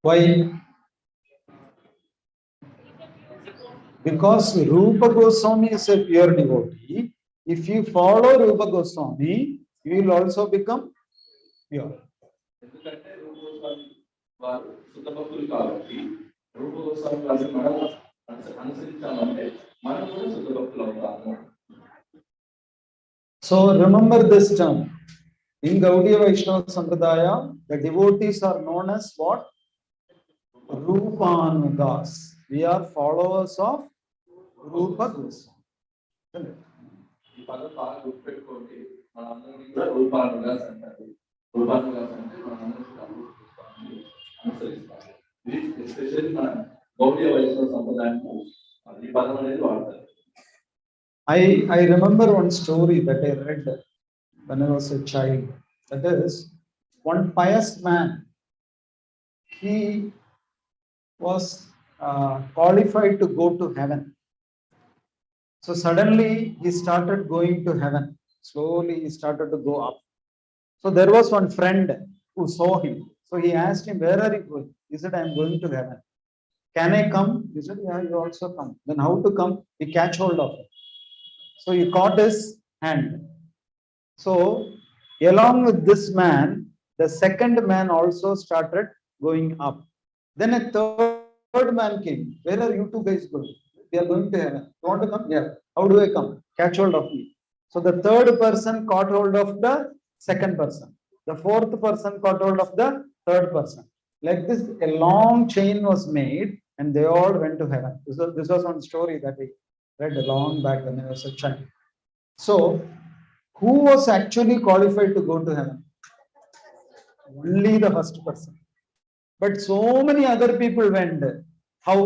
Why? Because Rupa Goswami is a pure devotee. If you follow Rupa Goswami, you will also become pure. So remember this term. In Gaudiya Vaishnava Sampradaya, the devotees are known as what? Rupanugas. We are followers of Rupa Goswami. I remember one story that I read when I was a child. That is, one pious man, he was qualified to go to heaven. So suddenly he started going to heaven. Slowly he started to go up. So there was one friend who saw him. So he asked him, "Where are you going?" He said, "I am going to heaven. Can I come?" He said, "Yeah, you also come." Then how to come? He catch hold of him. So he caught his hand. So along with this man, the second man also started going up. Then a third man came. "Where are you two guys going?" "We are going to heaven." "You want to come?" "Yeah." "How do I come?" "Catch hold of me." So the third person caught hold of the second person. The fourth person caught hold of the third person. Like this, a long chain was made and they all went to heaven. This was one story that I read a long back when I was a child. So, who was actually qualified to go to heaven? Only the first person. But so many other people went. How?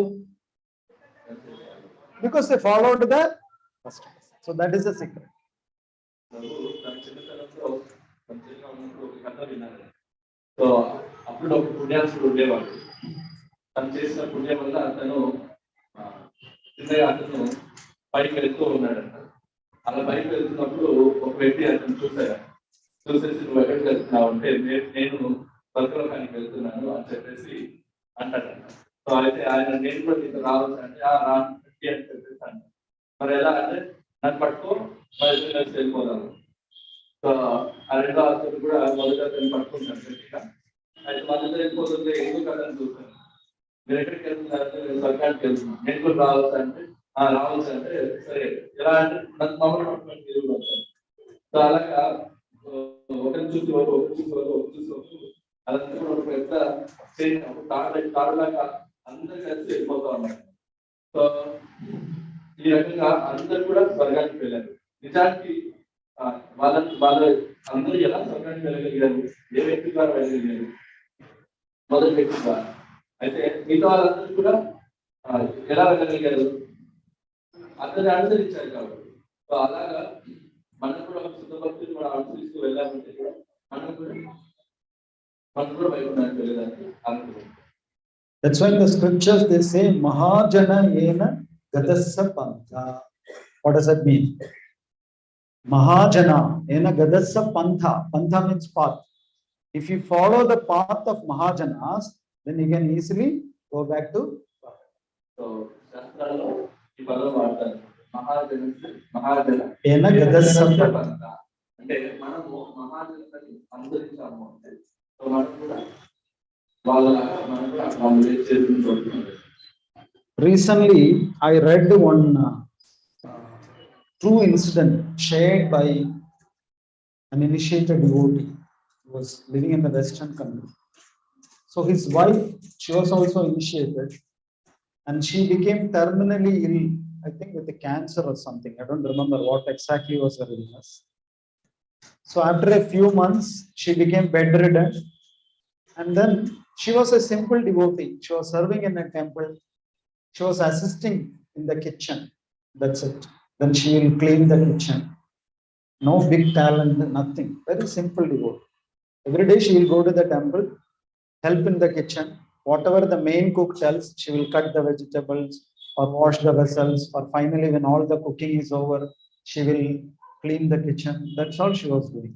Because they followed the first person. So that is the secret. So అప్పుడు ఒక పుణ్యాసుడు ఉండేవాడు. తను చేసిన పుణ్యం వల్ల అతను చిన్నగా అతను పైకి వెళ్తూ ఉన్నాడంట. అలా పైకి వెళ్తున్నప్పుడు ఒక వ్యక్తి అతను చూసాడు. చూసేసి "నువ్వు ఎక్కడికి వెళ్తున్నావు" అంటే నేను స్వర్గలోకానికి వెళ్తున్నాను అని చెప్పేసి అంటాడంట. సో అయితే ఆయన "నేను కూడా నీకు రావచ్చు" అంటే రాను అని చెప్పేసి అంటాడు. మరి ఎలా అంటే నన్ను పట్టుకో మరి కలిసి వెళ్ళిపోదాము. సో ఆ రెండో అతను కూడా మొదటి అతను పట్టుకుంటాను గట్టిగా. అయితే మొదటి వెళ్ళిపోతుంది. ఎందుకు అతను చూస్తాను. "మీరు ఎక్కడికి వెళ్తున్నారంటే" "నేను స్వర్గానికి వెళ్తున్నాను." "నేను కూడా రావచ్చు" అంటే రావచ్చు అంటే సరే ఎలా అంటే నన్ను మమ్మల్ని పట్టుకొని మీరు వస్తాను. సో అలాగా ఒకరిని చూసి ఒకరు చూసి అదంతా కూడా ఒక పెద్ద తాడులాగా అందరు కలిసి వెళ్ళిపోతా ఉన్నారు. సో ఈ రకంగా అందరు కూడా స్వర్గానికి వెళ్ళారు. నిజానికి వాళ్ళ అందరూ ఎలా స్వర్గానికి వెళ్ళగలిగారు? ఏ వ్యక్తి ద్వారా వెళ్ళగలిగారు? మొదటి వ్యక్తి ద్వారా. అయితే మిగతా వాళ్ళందరూ కూడా ఎలా వెళ్ళగలిగారు? అందరిని అనుసరించారు కాబట్టి. సో అలాగా మనం కూడా ఒక శుద్ధ భక్తులు మనం అనుసరిస్తూ వెళ్ళాలంటే కూడా మనం కూడా వైకుంఠానికి వెళ్ళడానికి అనుకుంటున్నాం. That's why in the scriptures they say Mahajana Yena Gadassa Pantha. What does that mean? Mahajana Yena Gadassa Pantha. Pantha means path. If you follow the path of Mahajanas, then you can easily go back to. So శాస్త్రాల్లో ఈ పదం వాడతారు. మహాజన Yena Gadassa Pantha. అంటే మనము మహాజనులని అనుసరించాము అంటే మనం కూడా Recently, I read one true incident shared by an initiated devotee who was living in the Western country. So his wife, she was also initiated, and she became terminally ill, I think with a cancer or something. I don't remember what exactly was her illness. So after a few months, she became bedridden, and then she was a simple devotee. She was serving in a temple. She was assisting in the kitchen. That's it. Then she will clean the kitchen. No big talent, nothing. Very simple devotee. Every day she will go to the temple, help in the kitchen. Whatever the main cook tells, she will cut the vegetables or wash the vessels, or finally when all the cooking is over, she will clean the kitchen. That's all she was doing.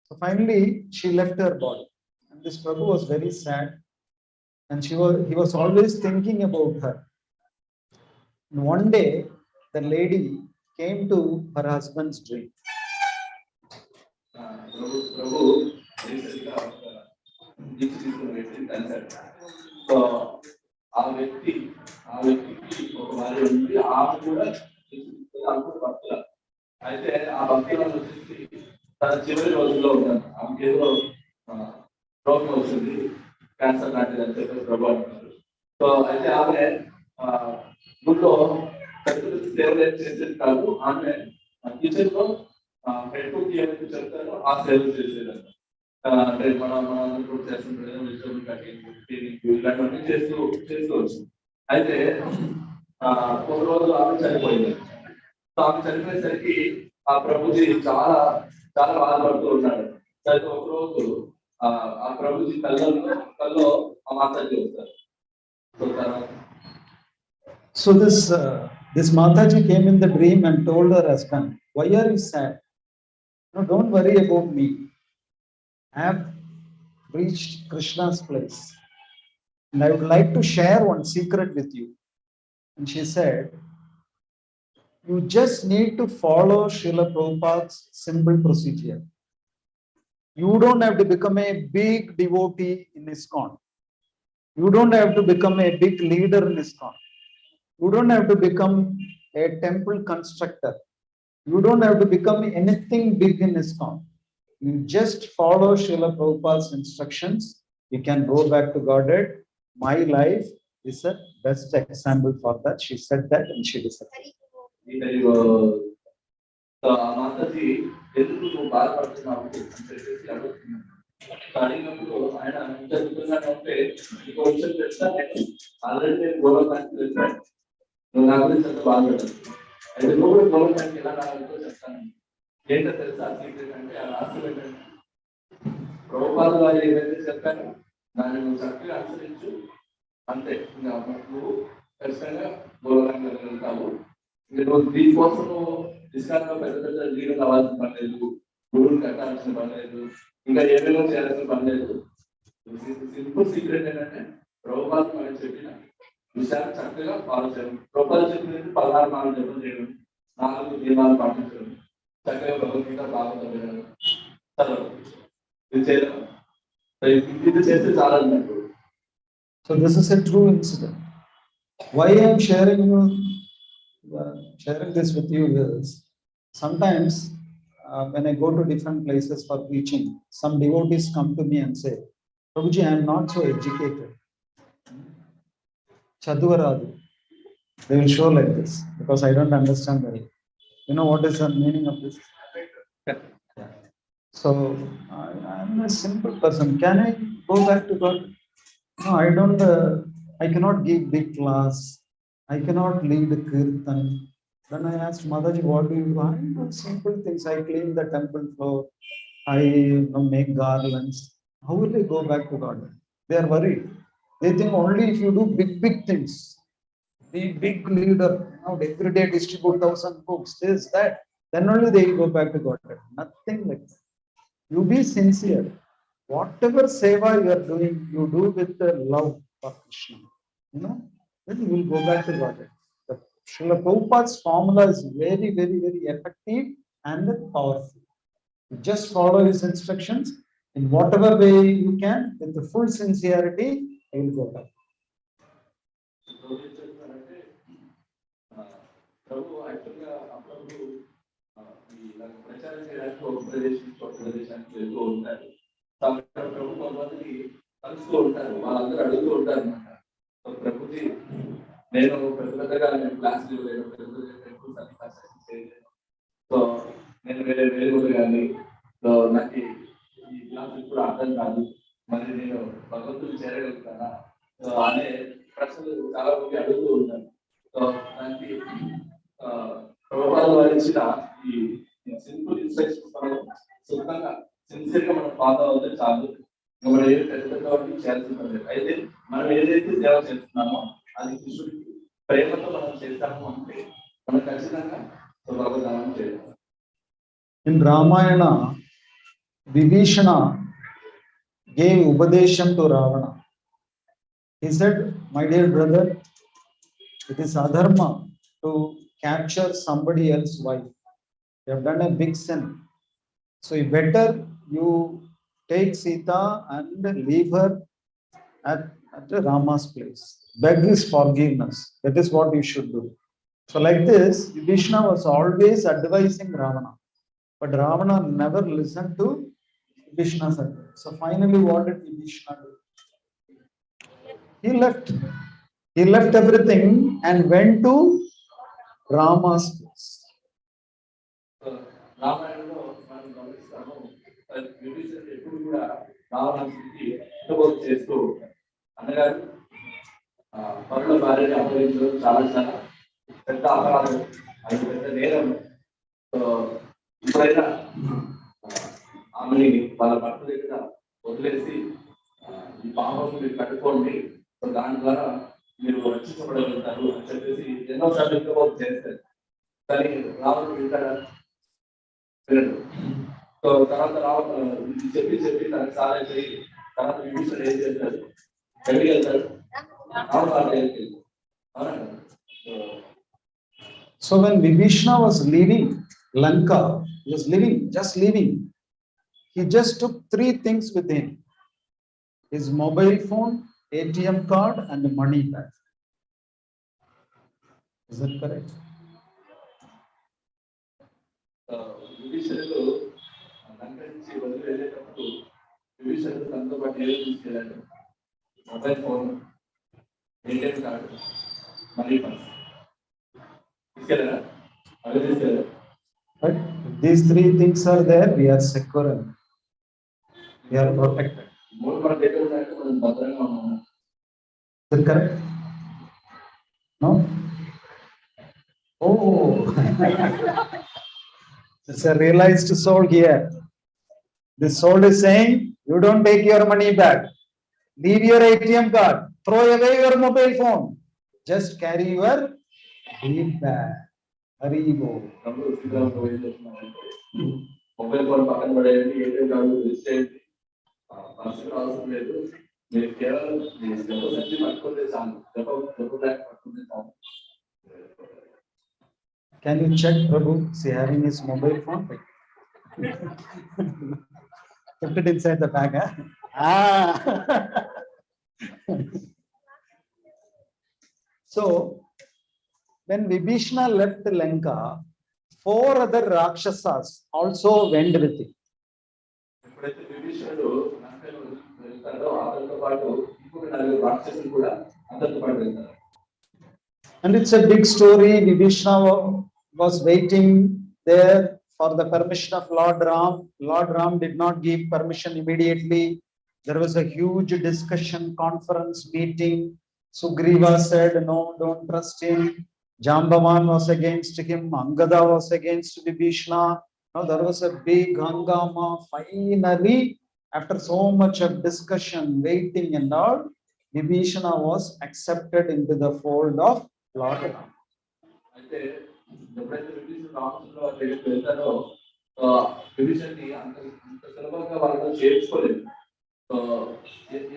So So finally, she left her body. And this Prabhu was very sad. And he was always thinking about her. And one day, the lady came to her husband's dream. So ఆ వ్యక్తికి ఒక భార్య ఉంది, ఆమె కూడా భక్తుల. అయితే ఆ భక్తులను వచ్చేసి తన చివరి రోజుల్లో ఉంటారు. ఆమెకి ఏదో రోగం వచ్చింది, క్యాన్సర్ లాంటిది అని చెప్పేసి ప్రభు అంటున్నారు. సో అయితే ఆమె గుడిలో సేవలు చేసేది కాదు, ఆమె కిచెన్ లో హెడ్ ఏమైతే చెప్తారో ఆ సేవలు చేసేదంట. అంటే మనం కూడా చేస్తుంటాం కదా, వెజిటబుల్ కటింగ్ ఇలాంటివన్నీ చేసుకోవచ్చు. అయితే ఒక రోజు ఆమె చనిపోయింది. సో ఆమె చనిపోయేసరికి ఆ ప్రభుజీ చాలా చాలా బాధపడుతూ ఉన్నాడు. అయితే ఒక రోజు ఆ ప్రభుజీ కల్లో ఆ మాతాజీ వస్తారు. So this Mataji came in the dream and told her husband, "Why are you sad? No, don't worry about me. I have reached Krishna's place, and I would like to share one secret with you." And she said, "You just need to follow Srila Prabhupada's simple procedure. You don't have to become a big devotee in ISKCON. You don't have to become a big leader in ISKCON. You don't have to become a temple constructor. You don't have to become anything big in ISKCON. You just follow Srila Prabhupada's instructions. You can go back to Godhead. My life is a best example for that." She said that and she disappeared. Mataji ఎందుకు నువ్వు బాధపడుతున్నావు అని చెప్పేసి అడుగుతున్నాను. అడిగినప్పుడు ఆయన జరుగుతున్నాను అంటే ఇంకో విషయం తెలుసా, ఆల్రెడీ నేను గోలోకానికి వెళ్తాను, నువ్వు నా గురించి అంత బాధపడ్డాను. అయితే నువ్వు కూడా గోలోకానికి ఎలా రావాలో చెప్తాను. ఏంటో తెలుసా సీక్రెట్ అంటే, ఆ రాష్ట్రం ఏంటంటే ప్రభుపాద వారు ఏదైతే చెప్పారో దాన్ని నువ్వు చక్కగా అనుసరించు, అంతే. నువ్వు ఖచ్చితంగా గోలోకానికి వెళ్ళగలుగుతావు. నువ్వు దీనికోసము ఇస్కాన్లో పెద్ద పెద్ద లీడర్ అవ్వాల్సిన పని లేదు, గురువులు కట్టాల్సిన పని లేదు, ఇంకా ఏమేమో చేయాల్సిన పని లేదు. సింపుల్ సీక్రెట్ ఏంటంటే ప్రభుపాద మనం చెప్పిన విషయాలు చక్కగా ఫాలో చేయడం. ప్రభుపాద చెప్పినది 16 నాలుగు జపం చేయడం, 4 నియమాలు పాటించడం, చక్కగా భగవద్గీత భాగవతం వినడం, చదవడం, ఇది చేయడం. ఇది చేస్తే చాలా అన్నట్టు. So this is a true incident. Why I am sharing this with you is, sometimes when I go to different places for preaching, some devotees come to me and say, "Prabhuji, I am not so educated. Chaduvaradu." They will show like this because I don't understand very. You know what is the meaning of this? Yeah. So I am a simple person. Can I go back to God? No, I don't. I cannot give big class. I cannot lead a kirtan. Then I asked Mataji, "What do you do?" "I do simple things. I clean the temple floor. I make garlands." How will they go back to God? They are worried. They think only if you do big things, be big leader, every day distribute 1,000 books, this, that, then only they will go back to God. Nothing like that. You be sincere. Whatever seva you are doing, you do with the love for Krishna. Then you will go back to God. The Srila Prabhupada's formula is very, very, very effective and powerful. You just follow his instructions in whatever way you can, with the full sincerity, you will go back. ప్రభు యాక్చువల్గా అప్పుడప్పుడు ప్రచారం చేయడానికి ఒక ప్రదేశానికి వెళ్తూ ఉంటారు. ప్రభు కొంతమందికి కలుస్తూ ఉంటారు, వాళ్ళందరూ అడుగుతూ ఉంటారు అన్నమాట. ప్రభుజీ, నేను పెద్దగా క్లాసులు ఇవ్వలేను, సో నేను వేరే కానీ నాకు ఈ క్లాసు ఇప్పుడు అర్థం కాదు, మరి నేను భగవంతుని చేరగలుగుతానా అనే ప్రశ్నలు చాలా మంది అడుగుతూ ఉంటారు. సో దానికి ప్రభుపాద వారు ఇచ్చిన ఈ సింపుల్ ఇన్స్ట్రక్షన్స్ మనం సుఖంగా సిన్సియర్గా మనం ఫాలో అవుతే చాలు. మనం ఏది పెద్ద పెద్ద వాటికి చేయాల్సిన పని లేదు. అయితే మనం ఏదైతే సేవ చేస్తున్నామో అది కృష్ణుడికి ప్రేమతో మనం చేస్తాము అంటే మనం ఖచ్చితంగా భగవద్ధానం చేయాలి. In Ramayana, Vibhishana gave Upadesham to Ravana. He said, my dear brother, it is adharma to capture somebody else's wife. You have done a big sin. So better you take Sita and leave her at Rama's place. Beg his forgiveness. That is what you should do. So like this, Vibhishana was always advising Ravana. But Ravana never listened to Vibhishana's advice. So finally, what did Vibhishana do? He left. He left everything and went to Rama's place. రామాయణంలో మనం గమనిస్తాము విభీషణుడు ఎప్పుడు కూడా రావణాసుడికి హితబోధ చేస్తూ అన్నగారు పరుల భార్యని అపహరించడం చాలా పెద్ద అపరాధం, అది పెద్ద నేరం. ఇప్పుడైనా ఆమెని వాళ్ళ భర్త దగ్గర వదిలేసి ఈ పాపం మీరు కట్టుకోండి, దాని ద్వారా మీరు రక్షించబడగలుగుతారు అని చెప్పేసి ఎన్నోసార్లు హితబోధ చేస్తారు. కానీ రావణుడు వింటాడా? వినడు. సో తర్వాత చెప్పి తనకు సాయం చేయి. తర్వాత విభీషణుడు ఏం చేస్తాడు? ఎక్కడికి వెళ్తాడు? So when Vibhishana was leaving Lanka, he was just leaving, he just took 3 things with him: his mobile phone, ATM card, and money bag. Is that correct? విభీషణుడు లంక నుంచి వదిలి వెళ్ళేటప్పుడు విభీషణుడు తనతో పాటు ఏదో తీసుకెళ్ళాడు: mobile phone, ATM card, money purse. తీసుకెళ్ళారా? అవి తీసుకెళ్ళారు. Right? If these 3 things are there, we are secure and we are protected. మూడు మన దగ్గర ఉన్నట్టు మనం భద్రంగా ఉన్నాము. Is that correct? No? Oh, it's a realized soul here. This soul is saying, you don't take your money back. Leave your ATM card. Throw away your mobile phone. Just carry your deep bag. Haribo. Mobile phone పక్కన పడేయండి, ATM card తీసేయండి, purse అవసరం లేదు. మీరు కేవలం సంచి పట్టుకుంటే చాలు, పట్టుకుంటే చాలు. Can you check Prabhu? Is he having his mobile phone? Kept it inside the bag, huh? So, when Vibhishana left Lanka, 4 other Rakshasas also went with him. ఎప్పుడైతే విభీషణుడు లంకలో వెళ్తాడో అతనితో పాటు ఇంకొక 4 రాక్షసులు కూడా అతనితో పాటు వెళ్తారు. And it's a big story. Vibhishana was waiting there for the permission of Lord Ram. Lord Ram did not give permission immediately. There was a huge discussion, conference, meeting. Sugriva said, no, don't trust him. Jambavan was against him. Angada was against Vibhishana. Now there was a big hangama. Finally, after so much of discussion, waiting and all, Vibhishana was accepted into the fold of Lord Ram. అయితే ఎప్పుడైతే విభీషణుడు రామచంద్ర దగ్గరికి వెళ్తాడో విభీషణుని అంత సులభంగా వాళ్ళతో చేర్చుకోలేదు.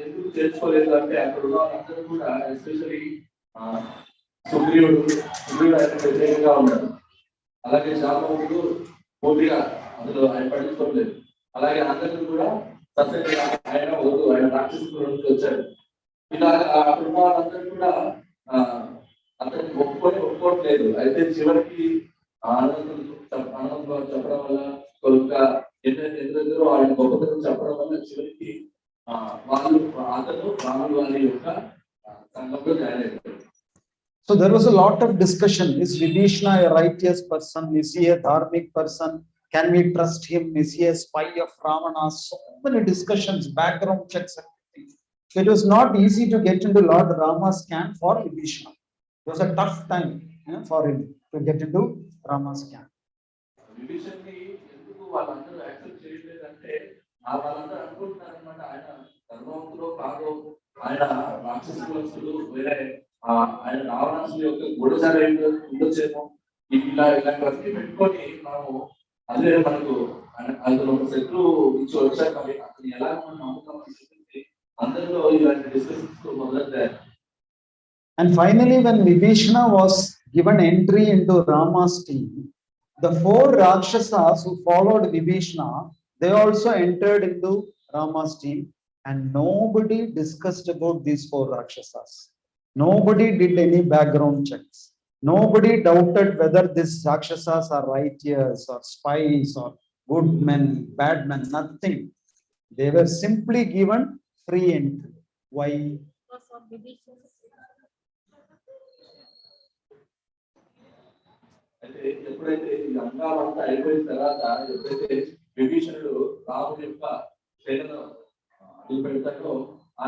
ఎందుకు చేర్చుకోలేదు అంటే అక్కడ ఉన్న వాళ్ళందరూ కూడా ఎస్పెషల్లీ సుగ్రీవుడు ఆయన వ్యతిరేకంగా ఉన్నాడు. అలాగే జాంబవంతుడు పూర్తిగా అందులో ఆయన పట్టించుకోలేదు. అలాగే అందరూ కూడా సత్యంగా ఆయన వద్దు, ఆయన రాక్షసుల నుంచి వచ్చాడు. ఇలాగా అక్కడ ఉన్న వాళ్ళందరూ కూడా అతన్ని ఒప్పుకోవట్లేదు. అయితే చివరికి ఆనందం చెప్పడం వల్ల కొద్దిగా ఎదురెదురు ఆయన గొప్పతనం చెప్పడం వల్ల చివరికి వాళ్ళు అతను రాముడు వారి యొక్క సంఘంలో జాయిన్ అయిపోయారు. So there was a lot of discussion. Is Vibhishana a righteous person? Is he a dharmic person? Can we trust him? Is he a spy of Ravana? So many discussions, background checks. It was not easy to get into Lord Rama's camp for Vibhishana. It was a tough time for him to get into Rama's camp. విభీషణుని ఎందుకు వాళ్ళందరూ accept చేయలేదంటే వాళ్ళందరూ అనుకుంటున్నారనమాట, ఆయన ధర్మవంతుడు కాదు, ఆయన రాక్షసులు వేరే ఆయన రావణాసుడి యొక్క గూఢచారి ఉండొచ్చేమో, ఇలాంటివన్నీ పెట్టుకొని మనము అదే మనకు అందులో ఒక శత్రువు నుంచి వచ్చాక అతను ఎలా మనం నమ్ముతాం అందరిలో ఇలాంటి డిస్కషన్స్ మొదలెట్టారు. And finally, when Vibhishana was given entry into Rama's team, the four Rakshasas who followed Vibhishana, they also entered into Rama's team, and nobody discussed about these four Rakshasas. Nobody did any background checks. Nobody doubted whether these Rakshasas are righteous or spies or good men, bad men, nothing. They were simply given free entry. Why? అయితే ఎప్పుడైతే ఈ అంగాలు అంతా అయిపోయిన తర్వాత ఎప్పుడైతే విభీషణుడు రాముడి యొక్క సేనను అడిగిపెట్టాకో ఆ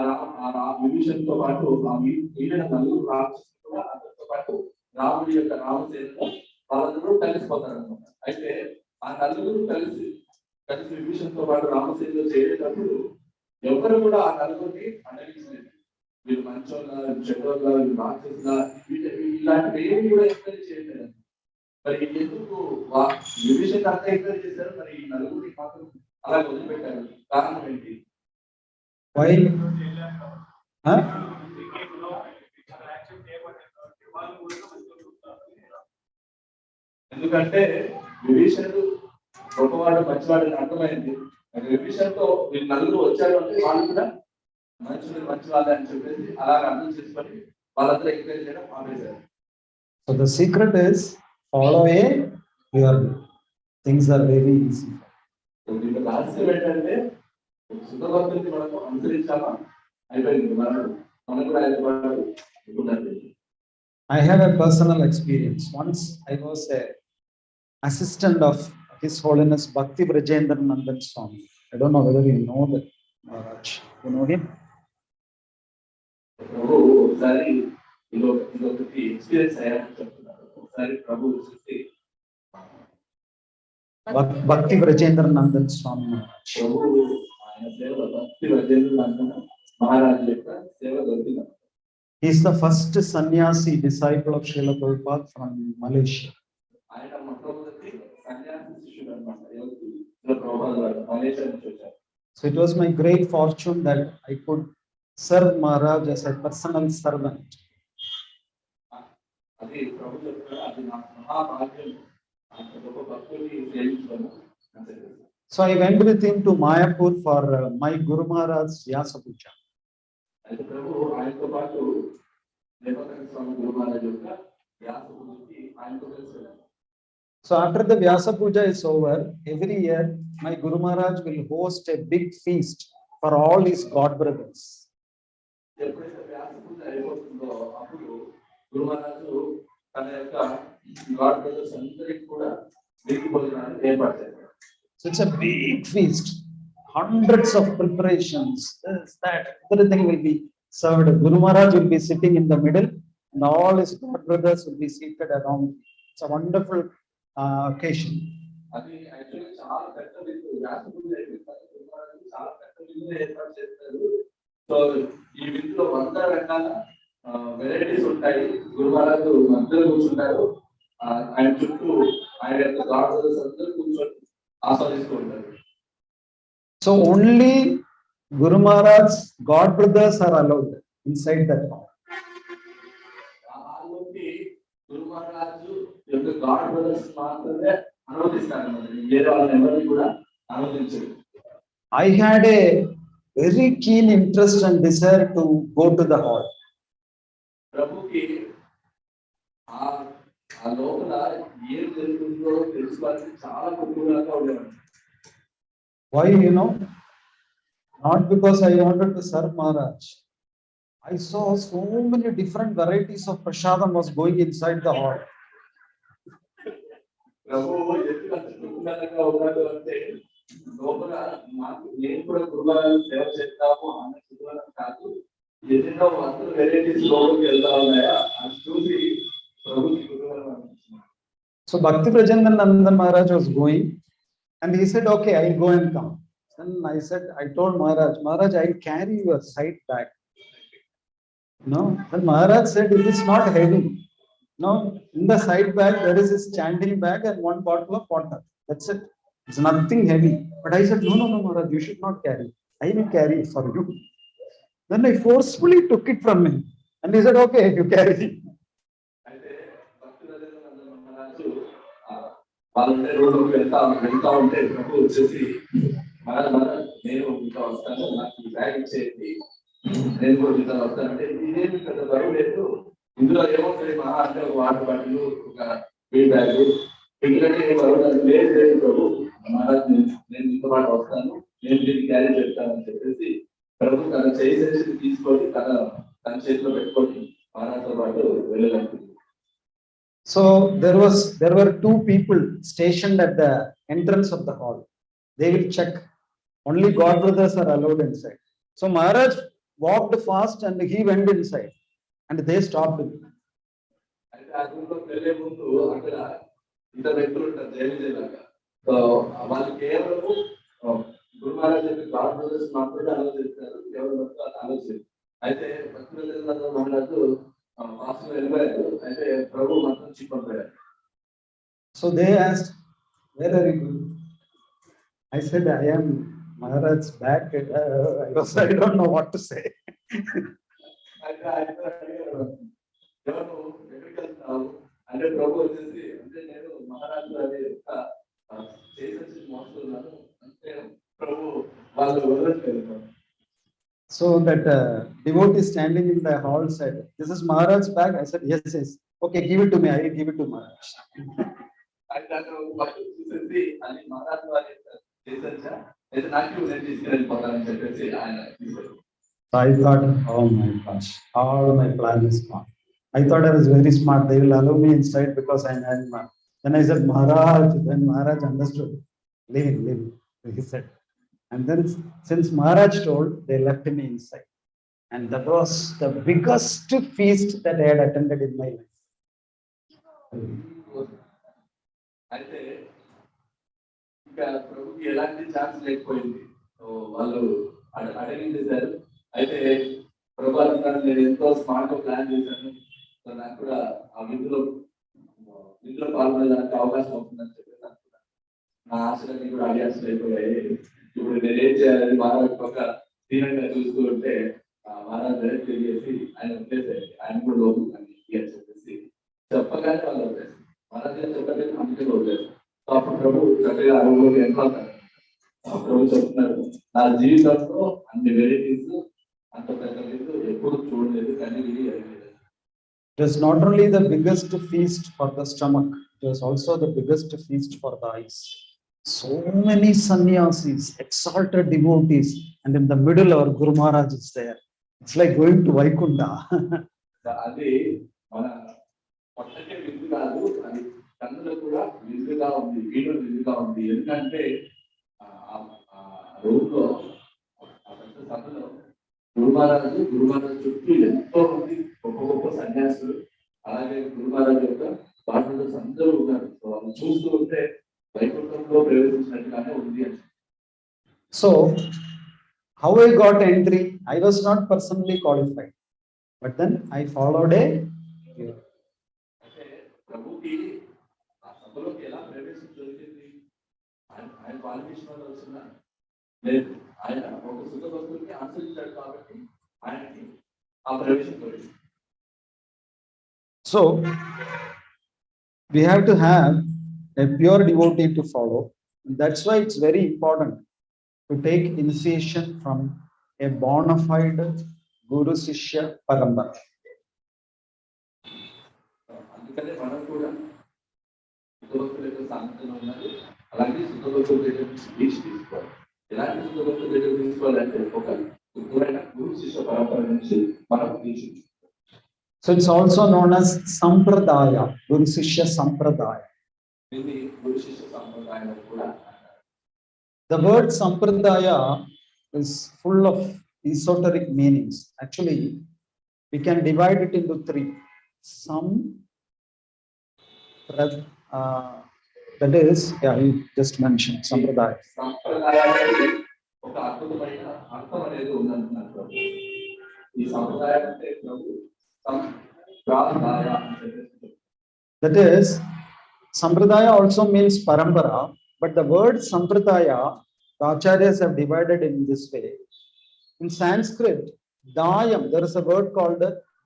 విభీషణుడితో పాటు ఆ మిగిలిన నలుగురు రాక్షసులు కూడా అందరితో పాటు రాముడి యొక్క రామసేనను వాళ్ళందరూ కలిసిపోతారు అనమాట. అయితే ఆ నలుగురు కలిసి విభీషణుడితో పాటు రామసేనలో చేరేటప్పుడు ఎవరు కూడా ఆ నలుగురిని అడగించలేదు. వీళ్ళు మంచోళ్ళ, చెడ్డోళ్ళ, వీళ్ళు రాక్షసుల, ఇలాంటివి ఏమి కూడా ఎంకరేజ్ చేయలేదు. మరి ఎందుకు విభీషణ అంతా ఎంకరేజ్ చేశారు, మరి ఈ నలుగురిని మాత్రం అలా వదిలిపెట్టారు? కారణం ఏంటి? ఎందుకంటే విభీషణుడు గొప్పవాడు, మంచివాడు అర్థమైంది. విభీషణతో వీళ్ళు నలుగురు వచ్చారు అంటే వాళ్ళు కూడా మంచి వాళ్ళే అని చెప్పేసి అలాగ అర్థం చేసుకొని వాళ్ళందరూ ఎంకరేజ్ చేయడం ఆపేశారు. So the secret is follow a your things are very easy. దీంట్లో రహస్యం ఏంటంటే శుద్ధ భక్తుల్ని మనకు అనుసరించామా అయిపోయింది. మనం కూడా అయిపోయాడు. I have a personal experience. Once I was a assistant of His Holiness Bhakti Brajendra Nandan Swami. I don't know whether you know that Maharaj. You know him? ఒకసారి ఇదొకటి ఎక్స్పీరియన్స్ అయ్యాలని చెప్తున్నారు. ఒకసారి ప్రభు Bhakti Brajendra Nandan Swami. ప్రభు ఆయన సేవ భక్తి బ్రజేంద్ర నందన మహారాజు యొక్క సేవ దొరికింది. He is the first sannyasi disciple of Srila Prabhupada from Malaysia. ఆయన మొట్టమొదటి సన్యాసి శిష్యుడు అన్నమాట. శ్రీల ప్రభుపాద మలేషియా నుంచి వచ్చారు. So it was my great fortune that I could serve Maharaj as a personal servant. అది ప్రభు చెప్తారు, అది నా మహాభాగ్యం. So I went with him to Mayapur for my Guru Maharaj's Vyasa Puja. So after the Vyasa Puja is over, every year my Guru Maharaj will host a big feast for all his god brothers. So it's a big feast, hundreds of preparations, this, that, everything will be served. Guru Maharaj will be sitting in the middle and all his god brothers will be seated around. It's a wonderful occasion. So ఈ వీటిలో 100 రకాల varieties ఉంటాయి. గురు మహారాజు అందరూ కూర్చుంటారు, ఆయన చుట్టూ ఆయన యొక్క గాడ్ బ్రదర్స్ అందరూ కూర్చొని ఆస్వాదిస్తూ ఉంటారు. So only Guru Maharaj's god brothers are allowed inside that hall. గురు మహారాజు యొక్క గాడ్ బ్రదర్స్ మాత్రమే అనుమతిస్తారు, వేరే వాళ్ళని ఎవరిని కూడా అనుమతించరు. I had a very keen interest and desire to go to the hall. ప్రభుకి ఆ లోపల ఏం జరుగుతుందో తెలుసుకోవాలని చాలా కుతూహలంగా ఉండేవాడు. Why, you know? Not because I wanted to serve Maharaj. I saw so many different varieties of prasadam was going inside the hall. ప్రభు ఎందుకు అంత కుతూహలంగా ఉన్నాడు అంటే లోపల నాకు నేను కూడా గురువారం సేవ చేస్తాము అన్న కుతూహలం కాదు, ఎన్నో వందల వెరైటీస్ లోపలికి వెళ్తా ఉన్నాయా అని చూసి ప్రభుకి కుతూహలం అనిపించింది. So Bhakti Brajendra Nandan Maharaj was going and he said, okay, I'll go and come. Then I told Maharaj, I'll carry your side bag. No, then Maharaj said, it is not heavy. No, in the side bag there is this chanting bag and one bottle of water. That's it. It's nothing heavy. But I said, no, Maharaj, you should not carry. I will carry it for you. Then I forcefully took it from him. And he said, okay, you carry. అయితే భక్తులందరూ మహారాజు వాళ్ళంటే రోడ్లోకి వెళ్తా ఉంటే ప్రభు వచ్చేసి మహారాజ్ నేను మీతో వస్తాను, నాకు ఈ బ్యాగ్ ఇచ్చేయండి, నేను కూడా మీతో వస్తానంటే ఇదేమి పెద్ద బరువు లేదు, ఇందులో ఏమవుతుంది మహా అంటే ఒక వాటర్ బాటిల్, ఒక ఫీడ్ బ్యాగ్, ఎందుకంటే లేదు ప్రభు, మహారాజ్ నేను మీతో పాటు వస్తాను, నేను దీన్ని క్యారీ చేస్తాను అని చెప్పేసి ప్రభు తన చేసి తీసుకొని తన చేతిలో పెట్టుకొని మహారాజుతో పాటు వెళ్ళగలుగుతుంది. So there were two people stationed at the entrance of the hall. They will check. Only God brothers are allowed inside. So Maharaj walked fast and he went inside and they stopped him. అయితే ఆ రూమ్లోకి వెళ్ళే ముందు అక్కడ ఇద్దరు వ్యక్తులు ఉంటారు జైలులాగా. So వాళ్ళు కేవలం గురు మహారాజ్ చెప్పి గాడ్ బ్రదర్స్ మాత్రమే అలౌ చేస్తారు, ఎవరు అలౌ చేయరు. అయితే భక్తుల మహారాజు మాస్టర్ వెళ్ళిపోయారు, అయితే ప్రభు మాత్రం చిక్కిపోయారు. So they asked, where are you going? I said, I am Maharaj's back. I don't know what to say. అయితే ఆయన అడిగారు, ఎవరు ఎక్కడికి వెళ్తున్నావు అంటే ప్రభు వచ్చేసి అంటే నేను మహారాజు అనే చేసి మోస్తున్నాను అంటే ప్రభు వాళ్ళు వదలట్లేదు. So that devotee standing in the hall said, this is Maharaj's bag. I said, yes. Okay, give it to me. I will give it to Maharaj. అయితే అక్కడ భక్తులు చూసేసి అది మహారాజు వారి చేసా అయితే నాకు నేను తీసుకెళ్ళిపోతానని చెప్పేసి ఆయన తీసుకెళ్ళి. I thought, oh my gosh, all my plan is gone. I thought I was very smart. They will allow me inside because I am man. Then I said, Maharaj. Then Maharaj understood. Leave him. He said. And then since Maharaj told, they left me inside. And that was the biggest feast that I had attended in my life. అయితే ఇంకా ప్రభుకి ఎలాంటి chance లేకపోయింది. వాళ్ళు అడిగించేశారు. అయితే ప్రభు అంటారు, నేను ఎంతో స్మార్ట్ గా ప్లాన్ చేశాను, సో నాకు కూడా ఆ విందులో పాల్గొనడానికి అవకాశం అవుతుందని చెప్పేసి అనుకున్నాను. నా ఆశలన్నీ కూడా అడియాసలు అయిపోయాయి. ఇప్పుడు నేను ఏం చేయాలని మహారాజు పక్క దీనంగా చూస్తూ ఉంటే మహారాజు తెలియజేసి ఆయన వదిలేసారు, ఆయన కూడా లోపు అని చెప్పేసి చెప్పగానే వాళ్ళు వదిలేసారు. మహారాజు చెప్పలేదు, అందుకే వదిలేసారు. సో అప్పుడు ప్రభు చక్కగా అడుగులోకి ఎంతో ప్రభు చెప్తున్నారు, నా జీవితంలో అన్ని వెరైటీస్ అంత పెద్ద ఎప్పుడు చూడలేదు, కానీ ఇది it was not only the biggest feast for the stomach, it was also the biggest feast for the eyes. So many sannyasis, exalted devotees, and in the middle our Guru Maharaj is there. It's like going to Vaikunta. అది మన పొట్టకే విందు కాదు, అది కన్నులకు కూడా విందుగా ఉంది, video విందుగా ఉంది. ఎందుకంటే రోజులో సభలో గురు మహారాజు చుట్టూ ఎంతో మంది గొప్ప సన్యాసులు, అలాగే గురు మహారాజు యొక్క బాధ్యతలు అందరూ ఉన్నారు. సో వాళ్ళు చూస్తూ ఉంటే వైకుంఠంలో ప్రవేశించినట్టుగానే ఉంది అని. So how I got entry, I was not personally qualified, but then I followed a అంటే ప్రభుకి ఆ సభలోకి ఎలా ప్రవేశించింది, ఆయన క్వాలిఫికేషన్ వల్ల వచ్చిందా లేదు, ఆయన ఒక సుఖ భక్తులకి అనుసరించాడు కాబట్టి ఆయనకి ఆ ప్రవేశం దొరికింది. So we have to have a pure devotee to follow. That's why it's very important to take initiation from a bona fide Guru Shishya Parambara. అందుకనే మనం కూడా సుఖభక్తుల యొక్క సాంగత్యంలో ఉన్నది, అలాగే సుఖభక్తుల దగ్గర నుంచి దీక్ష తీసుకోవాలి. ఎలాంటి సుఖభక్తుల దగ్గర తీసుకోవాలంటే ఒక శుద్ధమైన గురు శిష్య పరంపర నుంచి మనం దీక్షించుకోవాలి. So it's also known as Sampradaya, Guru Shishya Sampradaya. దీన్ని గురు శిష్య సాంప్రదాయం కూడా. The word Sampradaya is full of esoteric meanings. Actually, we can divide it into three. That is, you just mentioned Sampradaya. సంప్రదాయానికి ఒక అద్భుతమైన అర్థం అనేది ఉందంటున్నారు. ఈ సంప్రదాయం అంటే That is, Sampradaya also means Parampara, But the word sampradaya, the acharyas have divided in this way. In Sanskrit, dayam, there is a word called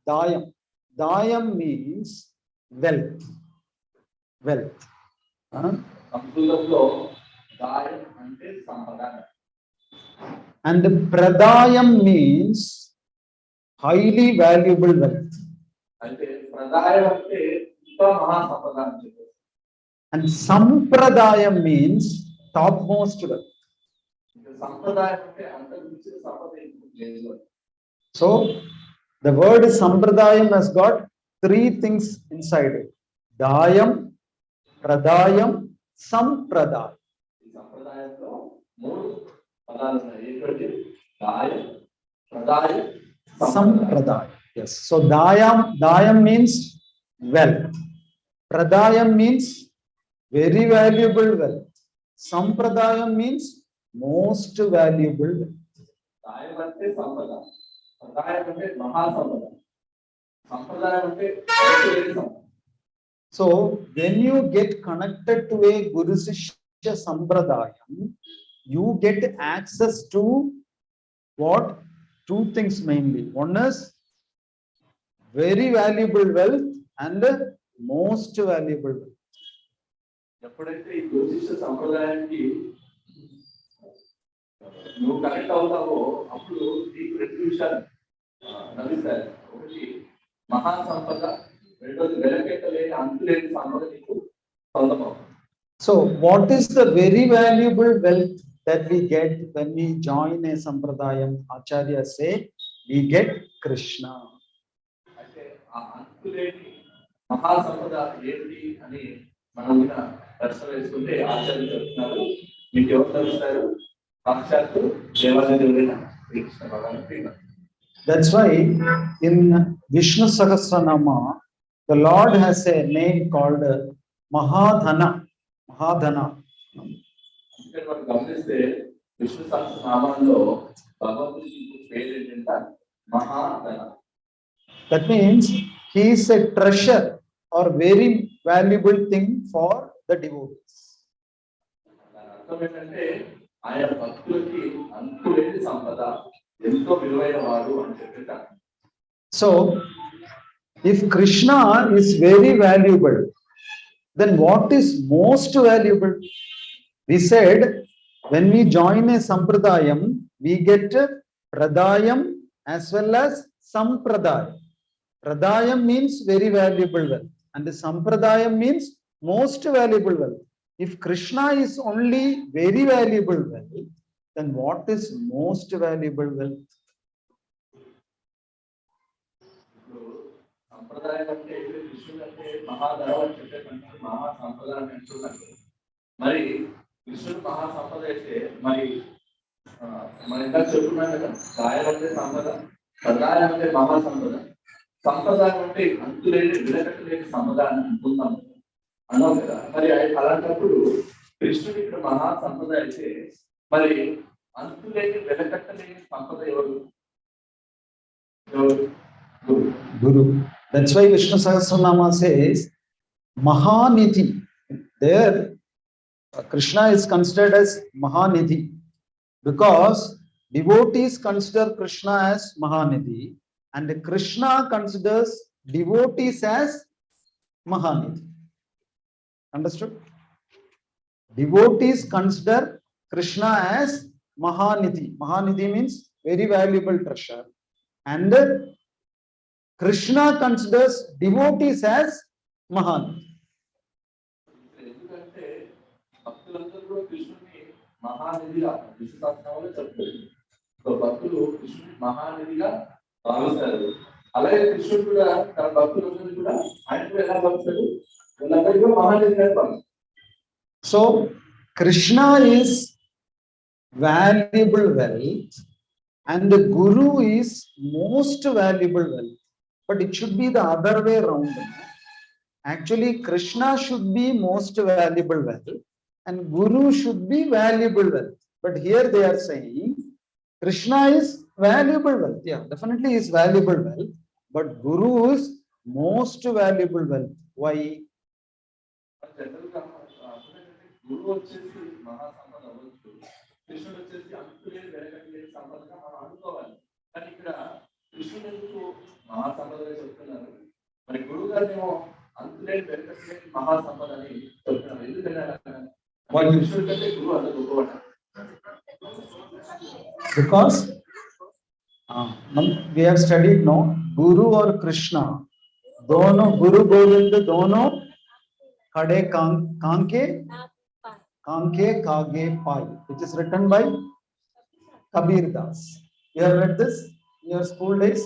dayam. Dayam means wealth. Wealth. And pradayam means highly valuable wealth. And sampradayam means topmost wealth. So the word sampradayam has got three things inside it: dayam, pradayam, sampradayam. Sampradayam. Yes. So dayam means wealth. Pradayam means very valuable wealth. Sampradayam means most valuable wealth. So when you get connected to a Guru Sishya Sampradayam, you get access to what? Two things mainly. One is very valuable wealth and most valuable wealth. ఎప్పుడైతే ఈ జ్యోతిష సంప్రదాయానికి నువ్వు connect అవుతావో అప్పుడు నీకు రెండు విషయాలు లభిస్తాయి. ఒకటి మహా సంపద, రెండోది వెలకెట్టలేని అంతులేని సంపద నీకు సొంతమవుతుంది. So what is the very valuable wealth that we get when we join a sampradayam? Acharya say we get Krishna. అంటే ఆ అంతులేని మహా సంపద ఏంటి అని మనం ప్రశ్న వేసుకుంటే ఆచార్యులు చెప్తున్నారు, మీకు ఎవరు తెలుస్తారు? సాక్షాత్తు దేవాదేవుడైన శ్రీకృష్ణ భగవానుడు. That's why in Vishnu Sahasranama, the Lord has a name called Mahadhana. Mahadhana. ఇక్కడ మనం గమనిస్తే విష్ణు సహస్రనామంలో భగవంతుడి పేరు ఏంటంటే మహాధన. That means he is a treasure or very valuable thing for the devotees. అర్థం ఏంటంటే ఆయన భక్తులకి అంతులేని సంపద, ఎంతో విలువైన వాడు అని చెప్పారు. So if Krishna is very valuable, then what is most valuable? We said when we join a sampradayam, we get pradayam as well as sampradayam. Pradayam means very valuable wealth and the sampradayam means most valuable wealth. If Krishna is only very valuable wealth, then what is most valuable wealth? Sampradayam ante Krishna ante mahadhana అని చెప్పేటంటే మహా సంపదాయం అంటున్నారు. మరి కృష్ణుడు మహా సంపద అయితే మరి మన ఇందాక చెప్పుకున్నాం కదా, దాయం అంటే సంపద, ప్రదాయం అంటే మహా సంపద, సంపదాయం అంటే అంతులేని విలకట్టలేని సంపద అని అనుకుంటాం అన్నాం కదా. మరి అలాంటప్పుడు కృష్ణుడు ఇక్కడ మహా సంపద అయితే మరి అంతులేని వెలకట్టలేని సంపద ఎవరు? Guru. That's why Vishnu Sahasranama says Mahanidhi. There Krishna is considered as Mahanidhi because devotees consider Krishna as Mahanidhi and Krishna considers devotees as Mahanidhi. Understood? Devotees consider Krishna as Mahanidhi. Mahanidhi means very valuable treasure. And Krishna considers devotees as Mahanidhi. మహానిధిగా Vishnu సహస్రనామంలో చెప్తారు. భక్తులు కృష్ణుని మహానిధిగా భావిస్తారు. అలాగే కృష్ణుడు కూడా తన భక్తులందరినీ కూడా ఆయన కూడా ఎలా భావిస్తాడు? వీళ్ళందరికీ మహానిధిగా భావిస్తారు. So Krishna is valuable wealth and the Guru is most valuable wealth. But it should be the other way around. Actually, Krishna should be most valuable wealth and Guru should be valuable wealth. But here they are saying Krishna is valuable wealth. Yeah, definitely is valuable wealth. But Guru is most valuable wealth. Why? గురువు వచ్చేసి మహాసంపద అవ్వచ్చు, కృష్ణుడు వచ్చేసి అంతులేని వెనకలేని సంపదగా మనం అనుకోవాలి. కానీ ఇక్కడ కృష్ణుడు ఎందుకు మహాసంపదగా చెప్తున్నారు, మరి గురువు గారినేమో అంతులేని వెనకలేని మహాసంపద అని చెప్తున్నారు. ఎందుకంటే కృష్ణుడి కంటే గురువు అంత గొప్పవాడు. Because we have studied no Guru or Krishna, dono Guru Govind dono kade kanke kage pai, which is written by Kabir Das. You have read this in your school days?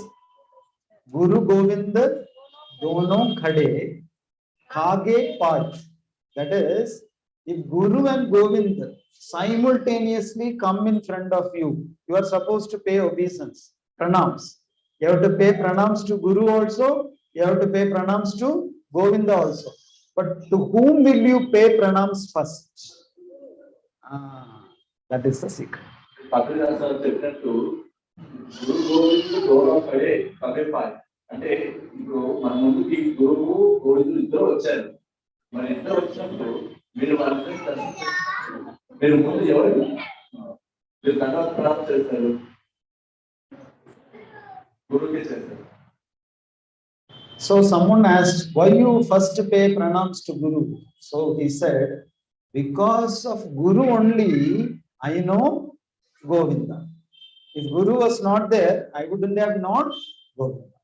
Guru Govind dono khade kage pai. That is, if Guru and Govind simultaneously come in front of you, you are supposed to pay obeisance, pranams. You have to pay pranams to Guru also, you have to pay pranams to Govinda also. But to whom will you pay pranams first? That is the secret. చెప్పినట్టు గురు గోవిందు గౌరవ పడే కవేపాయ్ అంటే ఇప్పుడు మన ముందుకి గురువు గోవిందులు ఇద్దరు వచ్చారు. మరి ఇద్దరు వచ్చినప్పుడు మీరు వాళ్ళని దర్శించారు. మీరు ముందు ఎవరు మీరు దండవత్ ప్రణామం చేస్తారు? గురువుకే చేస్తారు. So someone asked, why you first pay pranams to Guru? So he said, because of Guru only I know Govinda. If Guru was not there, I wouldn't have known Govinda.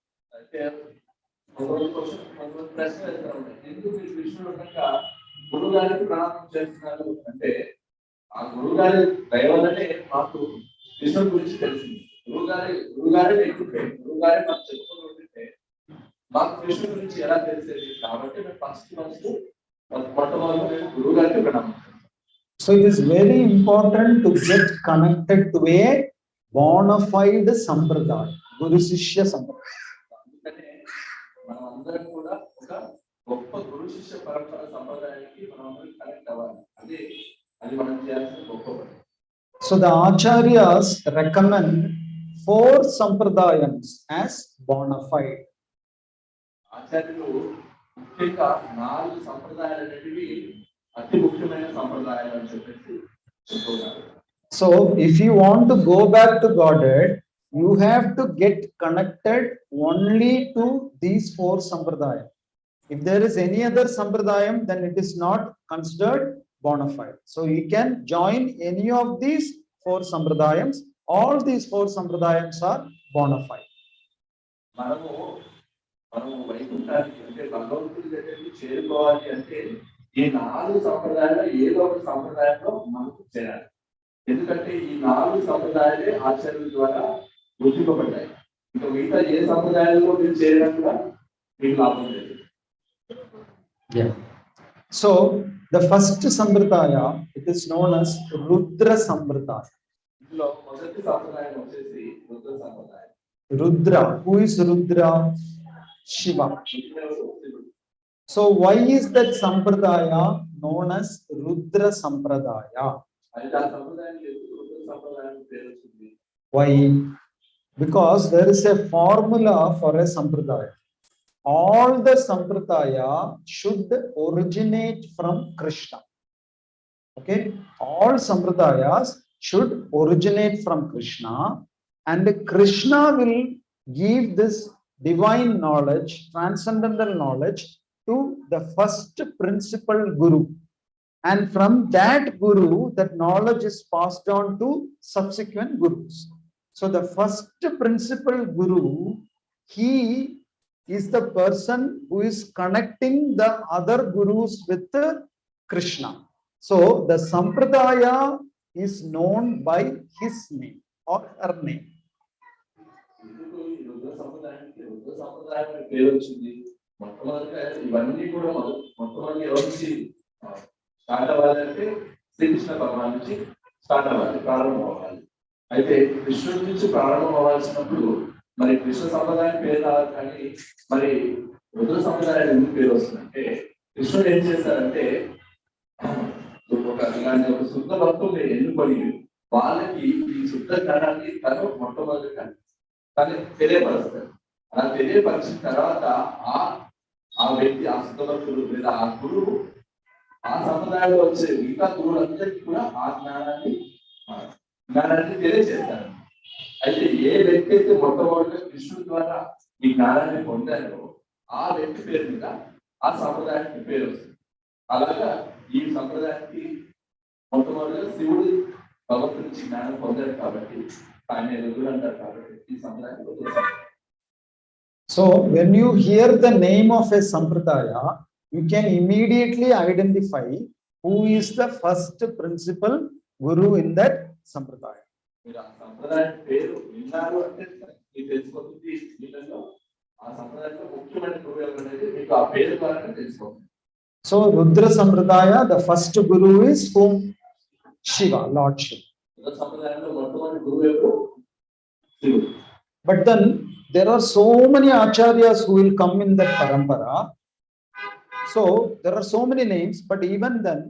ప్రశ్న వేస్తాను, ఎందుకు మీరు విష్ణుడు కనుక గురువు గారికి ప్రణామం చేస్తున్నారు అంటే, ఆ గురువు గారి దైవాలనే మాకు విష్ణుడు గురించి తెలిసింది. గురుగారే లేకుంటే, గురుగారే మాకు చెప్పుకుంటుంటే మాకు విష్ణుడు గురించి ఎలా తెలిసేది? కాబట్టి మేము ఫస్ట్ మొట్టమొదటి మేము గురువు గారికి ప్రణామం. So it is very important to get connected to a bona fide sampradaya, Guru Shishya sampradaya. అందుకనే మనం అందరం కూడా ఒక గొప్ప గురు శిష్య పరంపర సంప్రదాయానికి మనం కనెక్ట్ అవ్వాలి. అది మనం చేయాల్సిన గొప్ప పని. So the acharyas recommend 4 sampradayams as bona fide. ఆచార్యులు ముఖ్యంగా 4 సంప్రదాయాలు అనేవి అతి ముఖ్యమైన సంప్రదాయాలు అని చెప్పేసి చెప్తున్నారు. So if you want to go back to Godhead, you have to get connected only to these 4 sampradayam. If there is any other sampradayam, then it is not considered bona fide. So you can join any of these 4 sampradayams. All these 4 sampradayams are bona fide. మనము వైకుంఠానికి అంటే భగవంతుడి దగ్గరికి చేరుకోవాలి అంటే ఈ 4 సంప్రదాయాలు ఏదో ఒక సంప్రదాయంలో మనకు చేరాలి. ఎందుకంటే ఈ 4 సంప్రదాయాలే ఆచార్యుల ద్వారా గుర్తింపబడ్డాయి. ఇంకా మిగతా ఏ సంప్రదాయాల్లో మీరు చేరడం కూడా మీకు లాభం లేదు. So the first sampradaya, it is known as Rudra sampradaya. ఇందులో మొదటి సంప్రదాయం వచ్చేసి రుద్ర సంప్రదాయం. Rudra, who is Rudra? Shiva. So why is that sampradaya known as Rudra sampradaya? Why? Because there is a formula for a sampradaya. All the sampradaya should originate from Krishna. Okay, all sampradayas should originate from Krishna, and Krishna will give this divine knowledge, transcendental knowledge, to the first principal Guru, and from that Guru that knowledge is passed on to subsequent Gurus. So the first principal Guru, he is the person who is connecting the other Gurus with Krishna. So the sampradaya is known by his name or her name. మొట్టమొదటిగా ఇవన్నీ కూడా మొట్టమొదటి ఎవరి నుంచి start అవ్వాలంటే శ్రీకృష్ణ భగవాన్ నుంచి start అవ్వాలి, ప్రారంభం అవ్వాలి. అయితే కృష్ణుడి నుంచి ప్రారంభం అవ్వాల్సినప్పుడు మరి కృష్ణ సంప్రదాయం పేరు రావాలి, కానీ మరి రుద్ర సంప్రదాయం ఎందుకు పేరు వస్తుందంటే, కృష్ణుడు ఏం చేస్తారంటే ఇలాంటి ఒక శుద్ధ భక్తుల్ని ఎన్నుకొని వాళ్ళకి ఈ శుద్ధ జ్ఞానాన్ని తను మొట్టమొదటిగా తను తెలియపరుస్తాడు. అలా తెలియపరిచిన తర్వాత ఆ వ్యక్తి, ఆ శుద్ధ భక్తుడు లేదా ఆ గురువు ఆ సంప్రదాయంలో వచ్చే మిగతా గురువులందరికీ కూడా ఆ జ్ఞానాన్ని తెలియజేస్తారు. అయితే ఏ వ్యక్తి అయితే మొట్టమొదటిగా కృష్ణుడి ద్వారా ఈ జ్ఞానాన్ని పొందారో ఆ వ్యక్తి పేరు మీద ఆ సంప్రదాయానికి పేరు వస్తుంది. అలాగా ఈ సంప్రదాయానికి మొట్టమొదటిగా శివుడు భగవంతుడి నుంచి జ్ఞానం పొందారు కాబట్టి ఆయన రుద్రుడు అంటారు కాబట్టి ఈ సంప్రదాయానికి Rudra. So when you hear the name of a sampradaya, you can immediately identify who is the first principal guru in that sampradaya. మీరు ఆ సంప్రదాయం పేరు విన్నారు అంటే మీకు తెలిసిపోతుంది వీళ్ళలో ఆ సంప్రదాయంలో ముఖ్యమైన గురువు ఎవరు అనేది మీకు ఆ పేరు ద్వారా తెలిసిపోతుంది. So Rudra Sampradaya, the first guru is whom? Shiva, Lord Shiva. Rudra సంప్రదాయంలో మొట్టమొదటి గురువు ఎవరు? శివుడు. But then there are so many acharyas who will come in that parampara. So there are so many names, but even then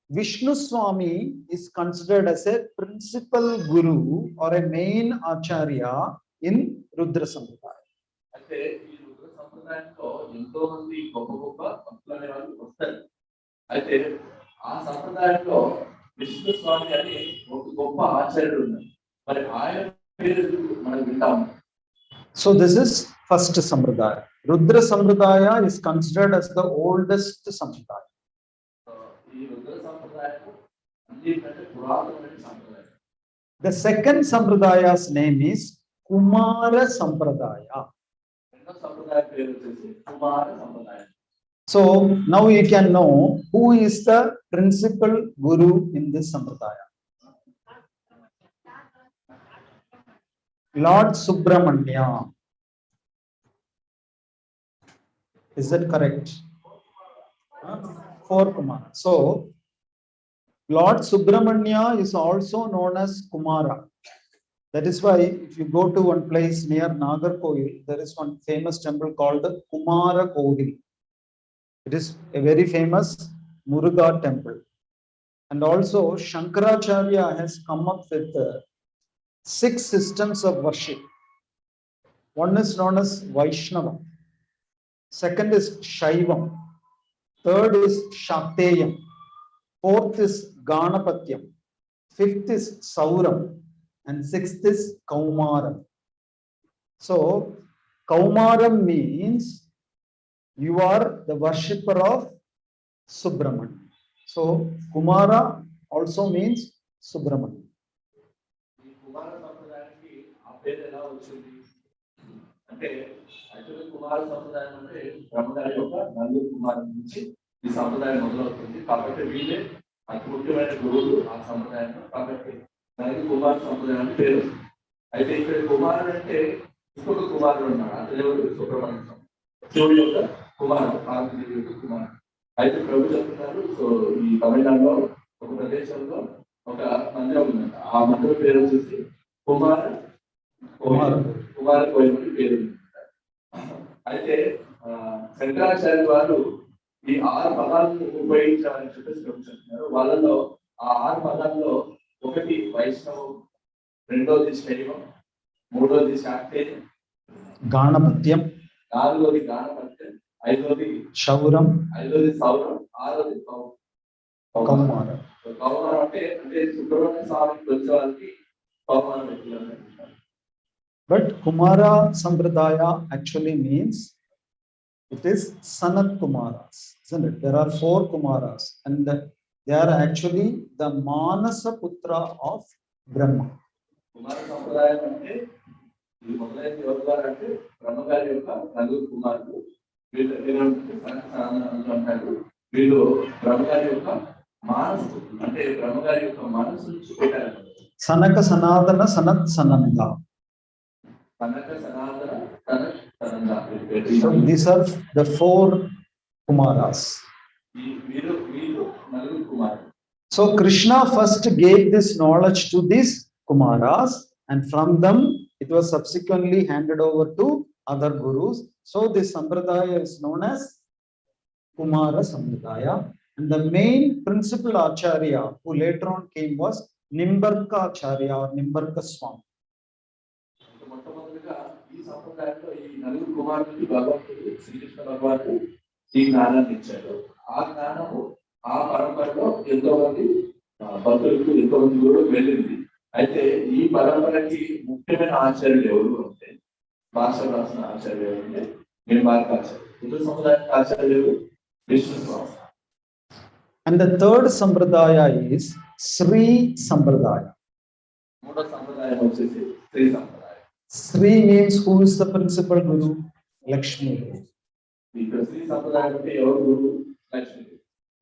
Vishnu Swami is considered as a principal guru or a main acharya in Rudra Sampradaya. అయితే ఈ రుద్ర సంప్రదాయంలో ఎంతో మంది గొప్ప గొప్ప భక్తులు అనే వాళ్ళు వస్తారు. అయితే ఆ సంప్రదాయంలో విష్ణు స్వామి అని ఒక గొప్ప ఆచార్యుడు ఉన్నారు. మరి ఆయన పేరు మనం వింటాము. So this is first sampradaya. Rudra Sampradaya is considered as the oldest sampradaya. ఈ రుద్ర సంప్రదాయం అన్నిటికంటే పురాతనమైన సంప్రదాయం. The second sampradaya's name is Kumara Sampradaya. రెండో సంప్రదాయం పేరు వచ్చేసి కుమార సంప్రదాయం. So now you can know who is the principal guru in this sampradaya. Lord Subramanya. Is that correct? Four Kumara. So Lord Subramanya is also known as Kumara. That is why if you go to one place near Nagarkoil, there is one famous temple called the Kumara Kovil. It is a very famous Muruga temple. And also Shankaracharya has come up with 6 systems of worship. One is known as Vaishnava. Second is Shaivam. Third is Shakteyam. Fourth is Ganapatyam. Fifth is Sauram. And sixth is Kaumaram. So Kaumaram means you are the worshipper of Subramanya. So Kumara also means Subramanya. ఈ కుమార సంప్రదాయానికి ఆ పేరు ఎలా వచ్చింది అంటే actually కుమార సంప్రదాయం అంటే బ్రహ్మగారి యొక్క నలుగురు కుమారుల నుంచి ఈ సంప్రదాయం మొదలవుతుంది. కాబట్టి వీళ్ళే అతి ముఖ్యమైన గురువులు ఆ సంప్రదాయంలో. కాబట్టి మనకి కుమార సంప్రదాయం అని పేరు. అయితే ఇక్కడ కుమారుడు అంటే ఇంకొక కుమారుడు ఉన్నాడు. అతను ఎవరు? సుబ్రహ్మణ్య స్వామి, శివుడి యొక్క కుమారుడు, పార్వతీదేవి యొక్క కుమారుడు. అయితే ప్రభు చెప్తున్నారు, సో ఈ తమిళనాడులో ఒక ప్రదేశంలో ఒక మందిరం ఉందంట. ఆ మందిరం పేరు వచ్చేసి కుమార కోయిల్ పేరు. అయితే శంకరాచార్య వారు ఈ 6 పదాలను ఉపయోగించాలని చెప్పేసి ప్రభు చెప్తున్నారు. వాళ్ళలో ఆ 6 పదాల్లో ఒకటి వైష్ణవం, రెండోది శైవం, మూడోది శాక్తేయం, Ganapatyam, నాలుగోది గానపత్యం, ఐదోది Shauram, సౌరం, ఆరోది Kaumara. కౌమారం అంటే సుబ్రహ్మణ్య స్వామికి వచ్చే వాళ్ళకి కౌమారం పెట్టారు. But Kumara Sampradaya actually means it is Sanat Kumaras, isn't it? There are 4 Kumaras and they are actually the Manasa Putra of Brahma. కుమార సంప్రదాయం అంటే ఇది మొదలైన ఎవరు అంటే బ్రహ్మగారి యొక్క నలుగురు కుమారులు. వీళ్ళు అంటారు వీళ్ళు బ్రహ్మగారి యొక్క మానసు అంటే బ్రహ్మగారి యొక్క మనసు నుంచి పెట్టారు. Sanaka Sanadana Sanat Sananda. కనక సనాతన కనక సనంద. So these are the 4 Kumaras. వీళ్ళు నలుగురు కుమారులు. So Krishna first gave this knowledge to these Kumaras and from them it was subsequently handed over to other gurus. So this Sampradaya is known as Kumara Sampradaya. And the main principal Acharya who later on came was Nimbarka Acharya or Nimbarka Swami. మొట్టమొదటిగా ఈ సంప్రదాయంలో ఈ నలుగురు కుమారులకి భగవంతుడు శ్రీకృష్ణ భగవానుడు ఈ జ్ఞానాన్ని ఇచ్చాడు. ఆ జ్ఞానము ఆ పరంపరలో ఎంతో మంది భక్తులకు ఎంతో మంది కూడా వెళ్ళింది. అయితే ఈ పరంపరకి ముఖ్యమైన ఆచార్యులు ఎవరు అంటే భాష రాసిన ఆచార్యులు ఎవరంటే నిర్మాణ ఆచార్యులు, హిందూ సముదాయానికి ఆచార్యులు విష్ణు స్వామి. And the third sampradaya is Sri Sampradaya. మూడో సంప్రదాయం వచ్చేసి శ్రీ సంప్రదాయం. Sri means who is the principal guru? Lakshmi. ఇక్కడ శ్రీ సంప్రదాయం అంటే ఎవరు గురు? Lakshmi.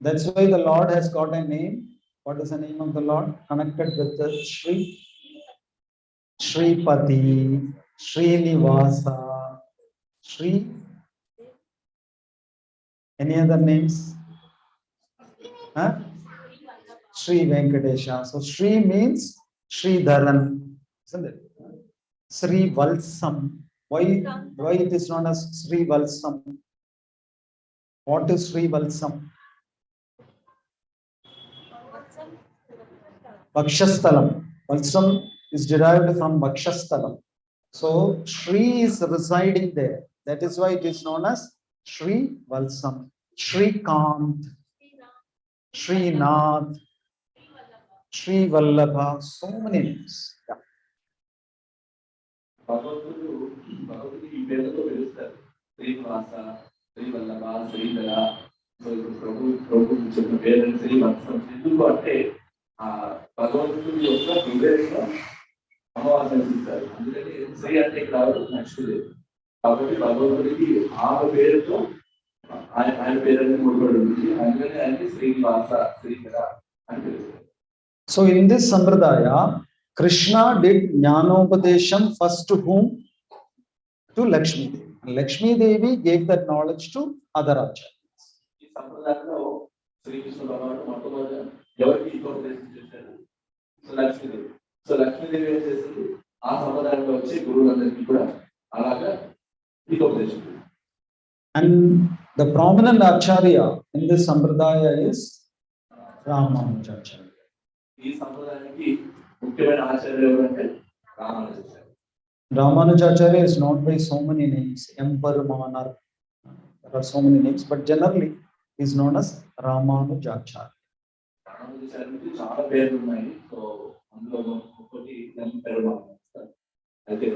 That's why the Lord has got a name. What is the name of the Lord? Connected with the Sri. Sripati, Srinivasa, Sri. Any other names? Huh? Sri Venkatesha. So Sri means Sri Dharan, isn't it? Sri Valsam. Why it is known as Sri Valsam? What is Sri Valsam? Vakshastalam. Valsam is derived from Vakshastalam. So Sri is residing there. That is why it is known as Sri Valsam. Sri Kant, Sri Nath, Sri Vallabha, so many names. Yeah. భగవంతుడి ఈ పేరుతో పిలుస్తారు. Srinivasa, Shri Vallabha, Sridhara. So ఇప్పుడు ప్రభు చెప్పిన పేరు శ్రీ వత్సం. ఎందుకు అంటే ఆ భగవంతుడి యొక్క హృదయంలో అమ్మవారిని చూస్తారు. అందుకని శ్రీ అంటే ఇక్కడ లక్ష్మీదేవి. కాబట్టి భగవంతుడికి ఆమె పేరుతో ఆయన పేరుని ముడిపడి ఉంది. అందుకని ఆయన్ని శ్రీనివాస, శ్రీధర అని పిలుస్తారు. So in this sampradaya, Krishna did Jnanopadesham first to whom? To Lakshmi Devi. And Lakshmi Devi gave that knowledge to other acharyas. ఈ సంప్రదాయంలో శ్రీకృష్ణ భగవానుడు మొట్టమొదటి ఎవరికి ఉపదేశం చేశారు? సో లక్ష్మీదేవి. సో లక్ష్మీదేవి ఏం చేసింది? ఆ సంప్రదాయంలో వచ్చి గురువులందరికీ కూడా అలాగా ఉపదేశం. And the prominent acharya in this sampradaya is Ramanujacharya. ఈ సంప్రదాయానికి ముఖ్యమైన ఆచార్యులు ఎవరంటే Ramanujacharya. Ramanujacharya is known by so many names. Emperor, there are so many names, but generally he is known as Ramanujacharya. రామానుజాచార్యునికి చాలా పేర్లు ఉన్నాయి. సో అందులో ఒకటి ఎంపరర్. అయితే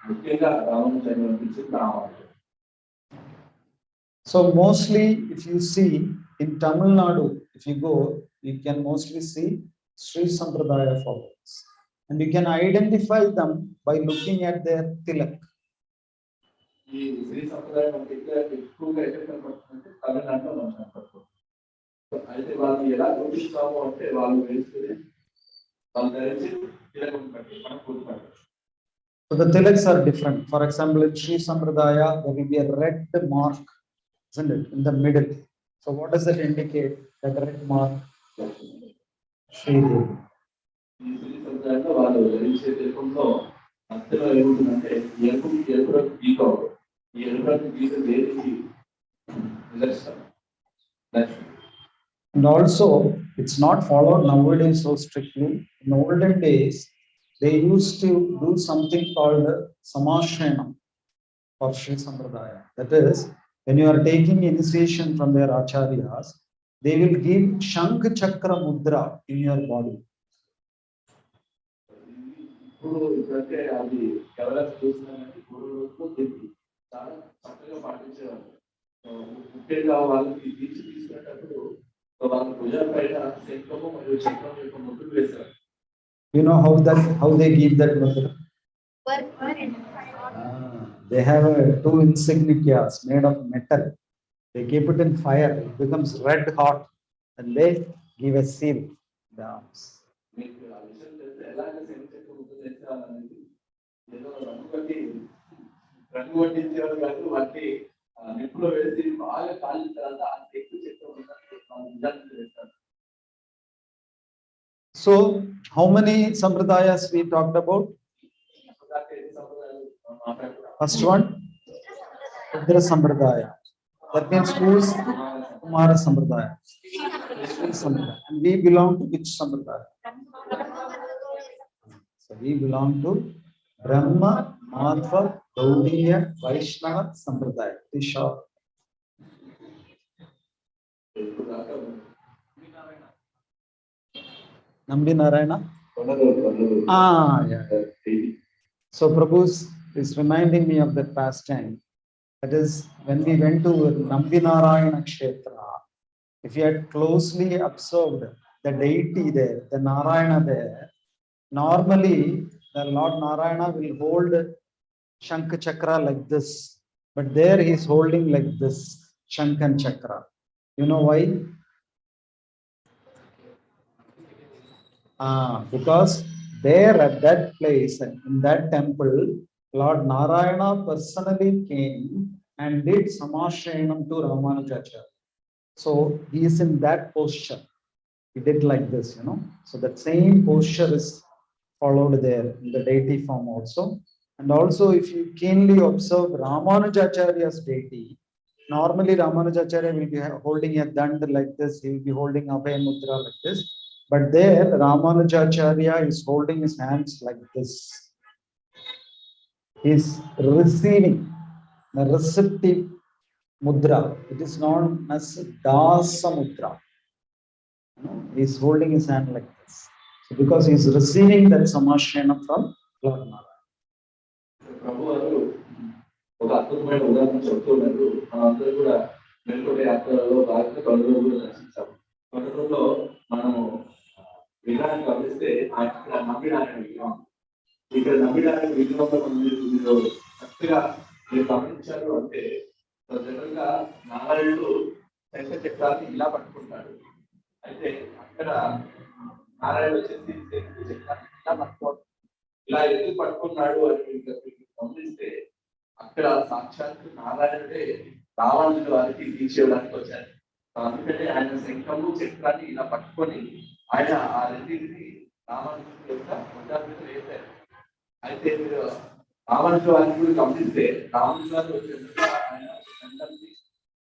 ముఖ్యంగా రామానుజాచార్య అనిపించింది Ramanujacharya. So mostly if you see in Tamil Nadu, if you go, you can mostly see Sri Sampradaya followers. And you can identify them by looking at their tilak. ఈ శ్రీ సంప్రదాయం అంటే ఎక్కువగా ఎక్కడ కనపడుతుందంటే తమిళనాడులో మనం కనపడుతుంది. అయితే వాళ్ళు ఎలా గుర్తిస్తాము అంటే వాళ్ళు వేసుకుని వాళ్ళు ధరించి తిలకం కట్టి మనం గుర్తుపడతాం. So the tilaks are different. For example, in Sri Sampradaya, there will be a red mark, isn't it, in the middle. So what does that indicate? That red mark? Sri Devi. ఈ శ్రీ సంప్రదాయంలో వాళ్ళు ధరించే తిలకంలో మధ్యలో ఏముంటుందంటే ఎరుపు గీతం. ఈ ఎరుపు గీత దేనికి నిదర్శనం? Lakshmi. And also, it's not followed nowadays so strictly. In olden days, they used to do something called Samashanam for Sri Sampradaya. That is, when you are taking initiation from their acharyas, they will give Shankh Chakra Mudra in your body. ఇప్పుడు ఇప్పుడంటే అది కేవలం చూస్తున్నారంటే గురువులకు తెలియదు. చాలా చక్కగా పాటించేవాళ్ళు. ముఖ్యంగా వాళ్ళకి దీక్ష తీసుకునేటప్పుడు వాళ్ళ భుజాల పైన శంఖము మరియు చక్రం యొక్క ముద్రలు వేశారు. You know how they give that mudra? They have two insignias made of metal. They keep it in fire. It becomes red hot, and they give a seal in the arms. మీకు ఆ విషయం తెలిస్తే ఎలాగ శంఖ ముద్ర వేసేవాళ్ళనేది ఏదో రంగు వడ్డించేవారు కాదు. వాటిని నిప్పులో వేసి బాగా కాలిన తర్వాత ఆ శంఖ చక్రం వేస్తారు. So, how many sampradayas we talked about? First one, Rudra Sampradaya. That means who is Kumara Sampradaya? And we belong to which Sampradaya? So we belong to Brahma, Madhva, Gaudiya, Vaishnava Sampradaya. Nambi Narayana. Yeah. So Prabhu is reminding me of that past time. That is when we went to Nambi Narayana Kshetra. If you had closely observed the deity there, the Narayana there, normally the Lord Narayana will hold Shankh Chakra like this, but there he is holding like this, Shankh and Chakra. You know why? Because there at that place, in that temple, Lord Narayana personally came and did Samashayanam to Ramanujacharya. So he is in that posture. He did like this, you know. So that same posture is followed there in the deity form also. And also, if you keenly observe Ramanujacharya's deity, normally Ramanujacharya will be holding a dand like this, he will be holding Abhay Mudra like this. But there, Ramanujacharya is holding his hands like this. He is receiving the receptive mudra. It is known as Dasa Mudra. He is holding his hand like this. So because he is receiving that Samashayana from Lord Narayana. ప్రభు వారు ఒక అద్భుతమైన ఉదాహరణ చెప్తున్నారు. మనందరూ కూడా మెల్కోట యాత్రలో భాగంగా కొండలో కూడా దర్శించాము. కొండలో మనము విగ్రహాన్ని గమనిస్తే అక్కడ నమ్మినారాయణ విగ్రహం, ఇక్కడ నమ్మినారాయణ విగ్రహంలో మీరు చక్కగా మీరు గమనించారు అంటే జనరల్ గా నారాయణుడు శంఖ చక్రాన్ని ఇలా పట్టుకుంటాడు. అయితే అక్కడ నారాయణ వచ్చేసి చక్రాన్ని ఇలా పట్టుకోవడం, ఇలా ఎందుకు పట్టుకున్నాడు అని గమనిస్తే అక్కడ సాక్షాత్తు నారాయణుడే రావణుడి వారికి తీర్చేయడానికి వచ్చారు. అందుకనే ఆయన శంఖము చక్రాన్ని ఇలా పట్టుకొని ఆయన ఆ రెండింటిని రావణుడి యొక్క మొదటి మీద వేశారు. అయితే మీరు రావణుడి వారిని కూడా గమనిస్తే రావణుడి వారు వచ్చేందుకు ఆయన శంఖాన్ని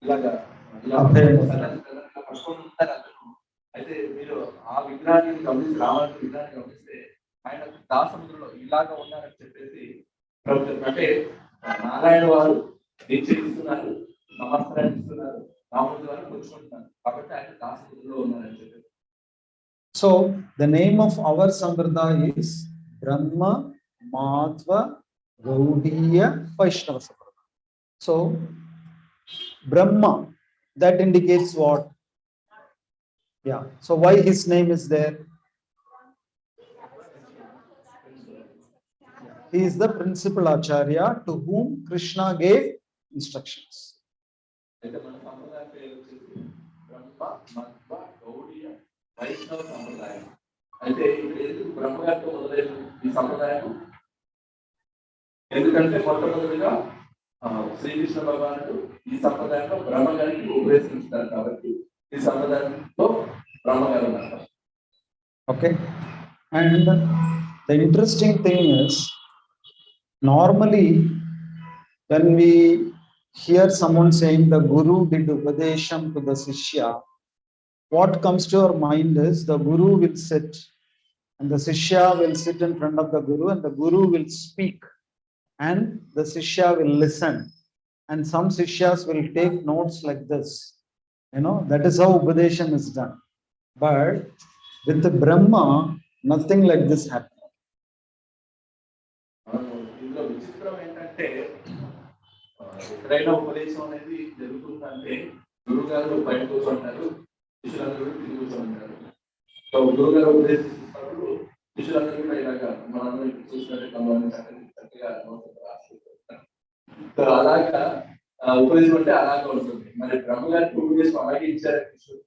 ఇలాగా ఇలా పట్టుకొని ఉంటారు అందరూ. అయితే మీరు ఆ విగ్రహాన్ని గమనిస్తే రావణుడి విగ్రహాన్ని గమనిస్తే ఆయన దాసముద్రలో ఇలాగా ఉన్నారని చెప్పేసి అంటే నారాయణ వారు నిశ్చయిస్తున్నారు, నమస్కారం ఇస్తున్నారు, రాముడి వారు కూర్చుంటున్నారు కాబట్టి ఆయన దాసముద్రలో ఉన్నారని చెప్పేసి. So the name of our Sampradaya is Brahma Madhva Gaudiya Vaishnava Sampradaya. So Brahma, that indicates what? Yeah. So why his name is there? He is the principal acharya to whom Krishna gave instructions. అయితే ఎందుకు బ్రహ్మగారితో మొదలైన ఈ సంప్రదాయం? ఎందుకంటే మొట్టమొదటిగా శ్రీకృష్ణ భగవానుడు ఈ సంప్రదాయంలో బ్రహ్మగారికి ఉపదేశిస్తారు కాబట్టి ఈ సంప్రదాయంలో బ్రహ్మగారు ఉన్నారు. Okay, and the interesting thing is, normally when we hear someone saying the Guru did Upadesham to the Sishya, what comes to our mind is the Guru will sit and the Sishya will sit in front of the Guru and the Guru will speak and the Sishya will listen and some Sishyas will take notes like this. You know, that is how Upadesham is done. But with the Brahma, nothing like this happened. ఇందులో విచిత్రం ఏంటంటే ఎక్కడైనా ఉపదేశం అనేది జరుగుతుందంటే గురువు గారు బయట కూర్చుంటారు, శిష్యులందరూ తిరిగి కూర్చుంటారు. సో గురువు గారు ఉపదేశిస్తున్నప్పుడు శిష్యులందరూ కూడా ఇలాగా మనం చూసినట్టు చక్కగా సో అలాగా ఉపదేశం అంటే అలాగా ఉంటుంది. మరి బ్రహ్మగారికి ఉపదేశం అలాగే ఇచ్చారు శిష్యుడు.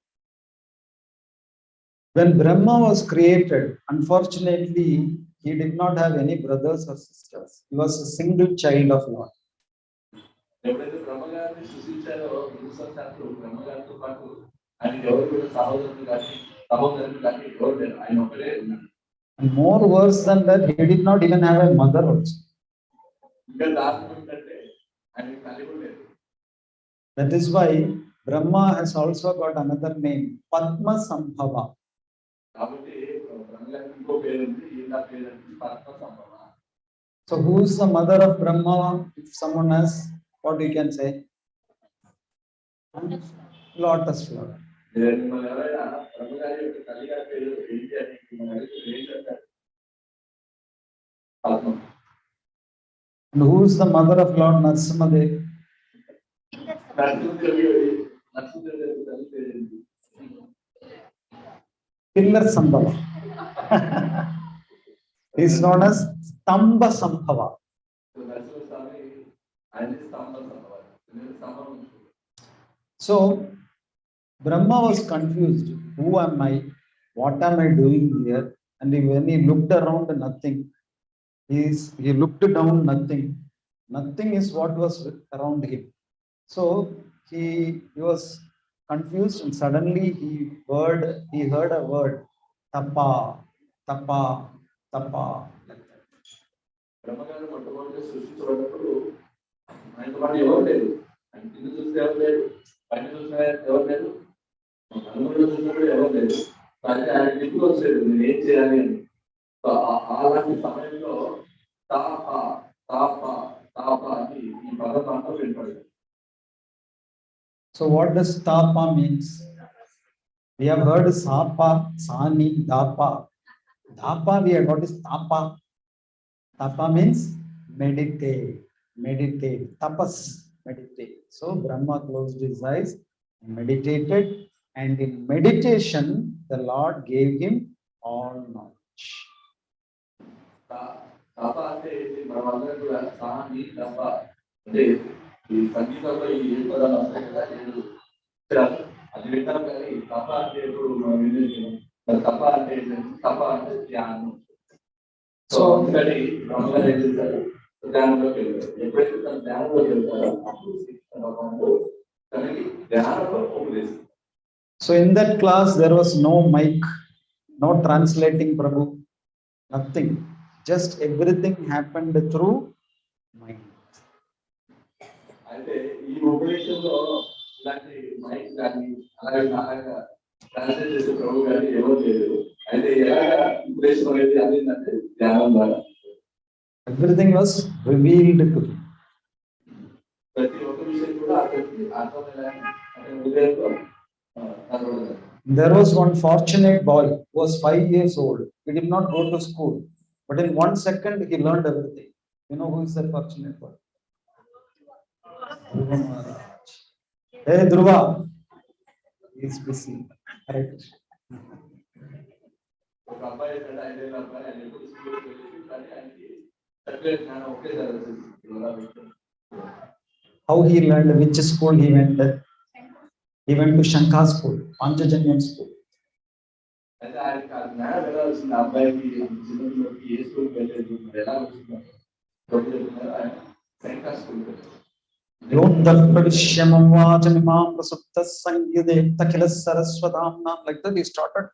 When Brahma was created, unfortunately, he did not have any brothers or sisters. He was a single child of Lord. ఎప్పుడైతే బ్రహ్మగారిని సృష్టించారో బ్రహ్మగారితో పాటు ఆయన ఎవరు కూడా సహోదరులు కానీ ఎవరు లేరు, ఆయన ఒకరే ఉన్నారు. And more worse than that, he did not even have a mother also. ఇంకా దారుణం ఏంటంటే ఆయన తల్లి కూడా లేదు. That is why Brahma has also got another name, Padma Sambhava. కాబట్టి బ్రహ్మగారికి ఇంకో పేరు ఉంది, ఈయన పేరు పద్మ సంభవ. So who is the mother of Brahma? If someone asks, what you can say? Lotus flower. మిమ్మల్ని ఎవరైనా బ్రహ్మగారి యొక్క తల్లిగారి పేరు ఏంటి అని మిమ్మల్ని అడిగితే ఏం చెప్తారు? ఆత్మ. And who is the mother of Lord Narasimhadev? నరసింహదేవి తల్లి పేరు ఏంటి? Pillar Sambhava. He is known as Stamba Sambhava. Narasimhaswamy ఆయన స్తంభం స్తంభం. So Brahma was confused. Who am I? What am I doing here? And when he looked around, nothing. He looked down, nothing. Nothing is what was around him. So he was confused, and suddenly he heard a word, tapa, tapa, tapa. బ్రహ్మగారు మొట్టమొదటి సృష్టించబడినప్పుడు ఆయనతో పాటు ఎవరు లేరు. ఆయన కింద చూస్తే ఎవరు లేరు, పైన చూసినా ఎవరు లేరు, అనుమతిలో చూసినప్పుడు ఎవరు లేరు. అయితే ఆయన దిగులు వచ్చేది నేను ఏం చేయాలి అని. అలాంటి సమయంలో తాప తాప తాప అని ఈ పదం వినపడింది. So what does tapa means? We have heard sapa, sani, dapa. Dapa we have got is tapa. Tapa means meditate, meditate, tapas, meditate. So Brahma closed his eyes, meditated, and in meditation the Lord gave him all knowledge. తప అంటే మనమందరం కూడా సాని తప అంటే ఈ సంగీతంలో ఈ 7 పదాలు వస్తాయి కదా, 7 అక్షరాలు. అది వింటాం కానీ తప అంటే ఇప్పుడు మనం వినేది తప అంటే తప అంటే ధ్యానం. సో అందుకని బ్రహ్మగారు ఏం చేశారు, ధ్యానంలోకి వెళ్ళారు. ఎప్పుడైతే తన ధ్యానంలోకి వెళ్తారో అప్పుడు తనకి ధ్యానంలో ఉపదేశం. So in that class there was no mic, no translating Prabhu, nothing. Just everything happened through mind. అయితే ఈ ఉపదేశంలో ఇలాంటి మైక్ కానీ అలాగే ట్రాన్స్లేట్ చేసే ప్రభు కానీ ఎవరు లేదు. అయితే ఎలాగా ఉపదేశం అనేది అందిందంటే ధ్యానం ద్వారా. Everything was revealed to him. ప్రతి ఒక్క విషయం కూడా అతనికి అర్థమయ్యేలాగా అతని హృదయంలో కనబడదు. There was one fortunate boy who was 5 years old. He did not go to school, but in 1 second he learned everything. You know who is that fortunate boy? Hey Dhruva, he is busy. Correct. ఒక అబ్బాయి కంటే 5 ఏళ్ళ అబ్బాయి ఆయన ఎప్పుడు స్కూల్కి వెళ్ళేసి కానీ ఆయనకి చక్కగా జ్ఞానం ఒకేసారి వచ్చేసి. How he learned, which school he went? He went to Shankha school, Panchajanyam school. అయితే ఆయనకి ఆ జ్ఞానం ఎలా వచ్చింది? ఆ అబ్బాయికి చిన్నపిల్లలకి ఏ స్కూల్కి వెళ్ళలేదు, ఎలా వచ్చింది? ఆయన శంఖా స్కూల్కి వెళ్ళారు. Like that he started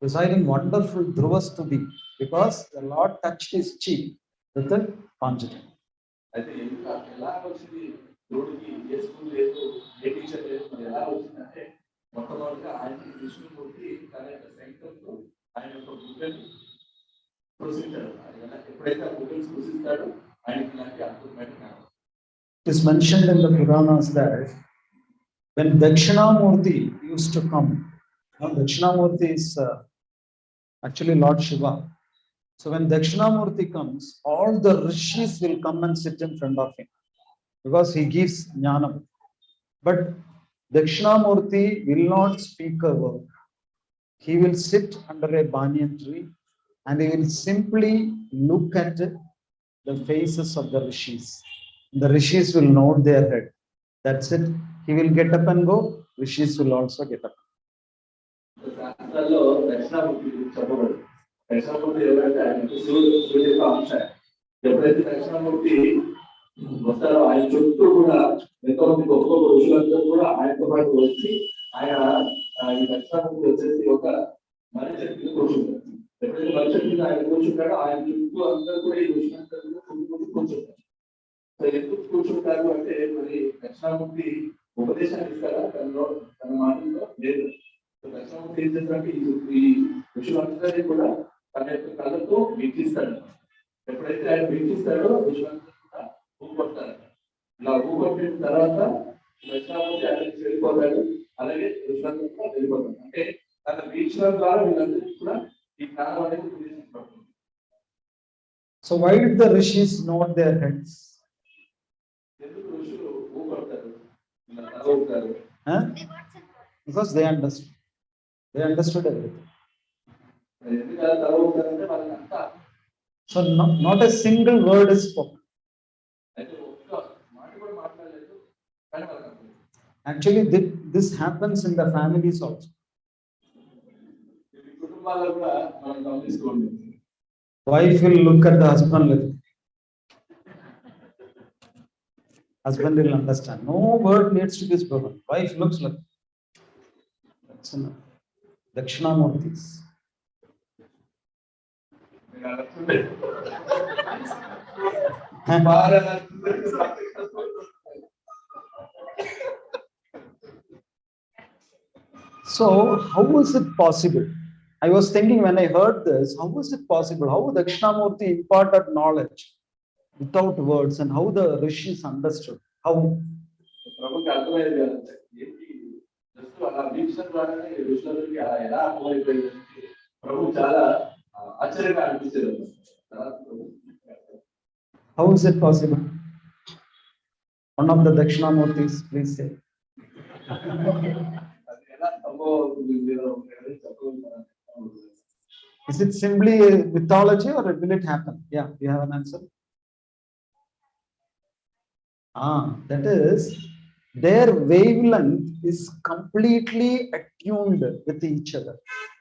reciting wonderful Dhruvas to thee, because the Lord touched his cheek with the Panchajanyam. అయితే ఎలా వచ్చింది? దేవుడికి ఏ స్కూల్ లేదు, ఏ టీచర్ లేదు, మరి ఎలా వచ్చిందంటే మొట్టమొదటిగా ఆయనకి విష్ణుమూర్తి తన యొక్క శంఖంతో ఆయన యొక్క బుద్ధని స్పృశించాడు. ఎప్పుడైతే ఆ బుద్ధని స్పృశిస్తాడో ఆయనకి ఇలాంటి అద్భుతమైన జ్ఞానం. It is mentioned in the Puranas that when Dakshinamurti used to come, now Dakshinamurti is actually Lord Shiva. So when Dakshinamurti comes, all the rishis will come and sit in front of him because he gives jnanam. But Dakshinamurti will not speak a word. He will sit under a banyan tree and he will simply look at the faces of the rishis. The rishis will nod their head. That's it. He will get up and go. Rishis will also get up. శాస్త్రాల్లో దక్షిణామూర్తి చెప్పబడు. దక్షిణామూర్తి ఎవరంటే ఆయన సూర్య యొక్క అంశ. ఎప్పుడైతే దక్షిణామూర్తి వస్తారో ఆయన చుట్టూ కూడా ఎంతోమంది గొప్ప గొప్ప ఋషులందరూ కూడా ఆయనతో పాటు వచ్చి ఆయన ఈ దక్షిణామూర్తి వచ్చేసి ఒక మర్రి చెట్టు మీద కూర్చుంటారు. ఎప్పుడైతే మర్రి చెట్టు మీద ఆయన కూర్చుంటాడో ఆయన చుట్టూ అందరూ కూడా ఈ ఋషులందరూ కూడా కూర్చుంటారు. సో ఎందుకు కూర్చుంటారు అంటే మరి దక్షిణామూర్తి ఉపదేశాన్ని ఇస్తారా తన మాటల్లో లేదు. దక్షిణామూర్తి ఏం చేస్తారంటే ఈ ఋషులందరినీ కూడా తన యొక్క కళ్ళతో వీక్షిస్తాడు. ఎప్పుడైతే ఆయన వీక్షిస్తాడో ఋషులందరూ కూడా ఊపడతారు. ఇలా ఊపట్టిన తర్వాత దక్షిణామూర్తి ఆయనకి వెళ్ళిపోతాడు. అలాగే ఋషులందరూ కూడా వెళ్ళిపోతారు. అంటే తన వీక్షణం ద్వారా వీళ్ళందరికీ కూడా ఈ జ్ఞానం అనేది ఉద్దేశించబడుతుంది. So why did the rishis nod their heads? ఎందుకు ఋషులు ఊపడతారు, ఇలా తల ఊపుతారు? Because they understood. They understood everything. ఎందుకు అలా తల ఊపుతారంటే వాళ్ళకి అంతా. So not a single word is spoken. అయితే ఒక్క మాట కూడా మాట్లాడలేదు, కానీ వాళ్ళకి అర్థం. Actually, this happens in the families also. కుటుంబాల్లో కూడా మనం గమనిస్తూ ఉంటాం. Wife will look at the husband like husband will understand. No word needs to be spoken. Wife looks like that's enough. Dakshinamurtis. So how is it possible? I was thinking when I heard this, how is it possible? How Dakshinamurti imparted knowledge without words, and how the rishis understood? How? ప్రభుకి అర్థమయ్యేది కాదంటే ఏంటి just అలా వీక్షణ ద్వారానే ఋషులందరికీ ఎలా అర్థమైపోయింది ప్రభు చాలా ఆశ్చర్యంగా అనిపించేది. How is it possible? One of the Dakshinamurtis, please say. అది ఎలా సంభవం అవుతుంది మీరు చెప్పగలుగుతారా? Is it simply a mythology or will it happen? Yeah, you have an answer? That is, their wavelength is completely attuned with each other.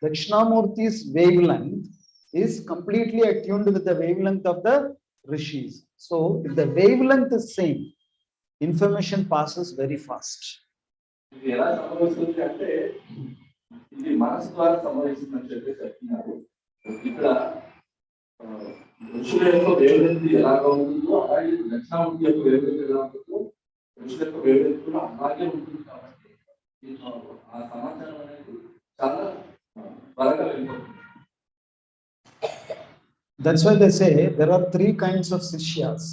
Dakshinamurti's wavelength is completely attuned with the wavelength of the rishis. So if the wavelength is same, information passes very fast. ఇది ఎలా సంభవిస్తుంది అంటే ఇది మనసు ద్వారా సంభవిస్తుందని చెప్పి చెప్తున్నారు. ఇక్కడ ఋషుల యొక్క వేవెంతి ఎలాగా ఉంటుందో అలాగే దక్షిణామూర్తి యొక్క వేవెంతి ఎలా ఉంటుందో ఋషుల యొక్క వేవెంతి కూడా అలాగే ఉంటుంది. కాబట్టి ఆ సమాచారం అనేది చాలా త్వరగా వెళ్ళిపోతుంది. That's why they say there are three kinds of sishyas.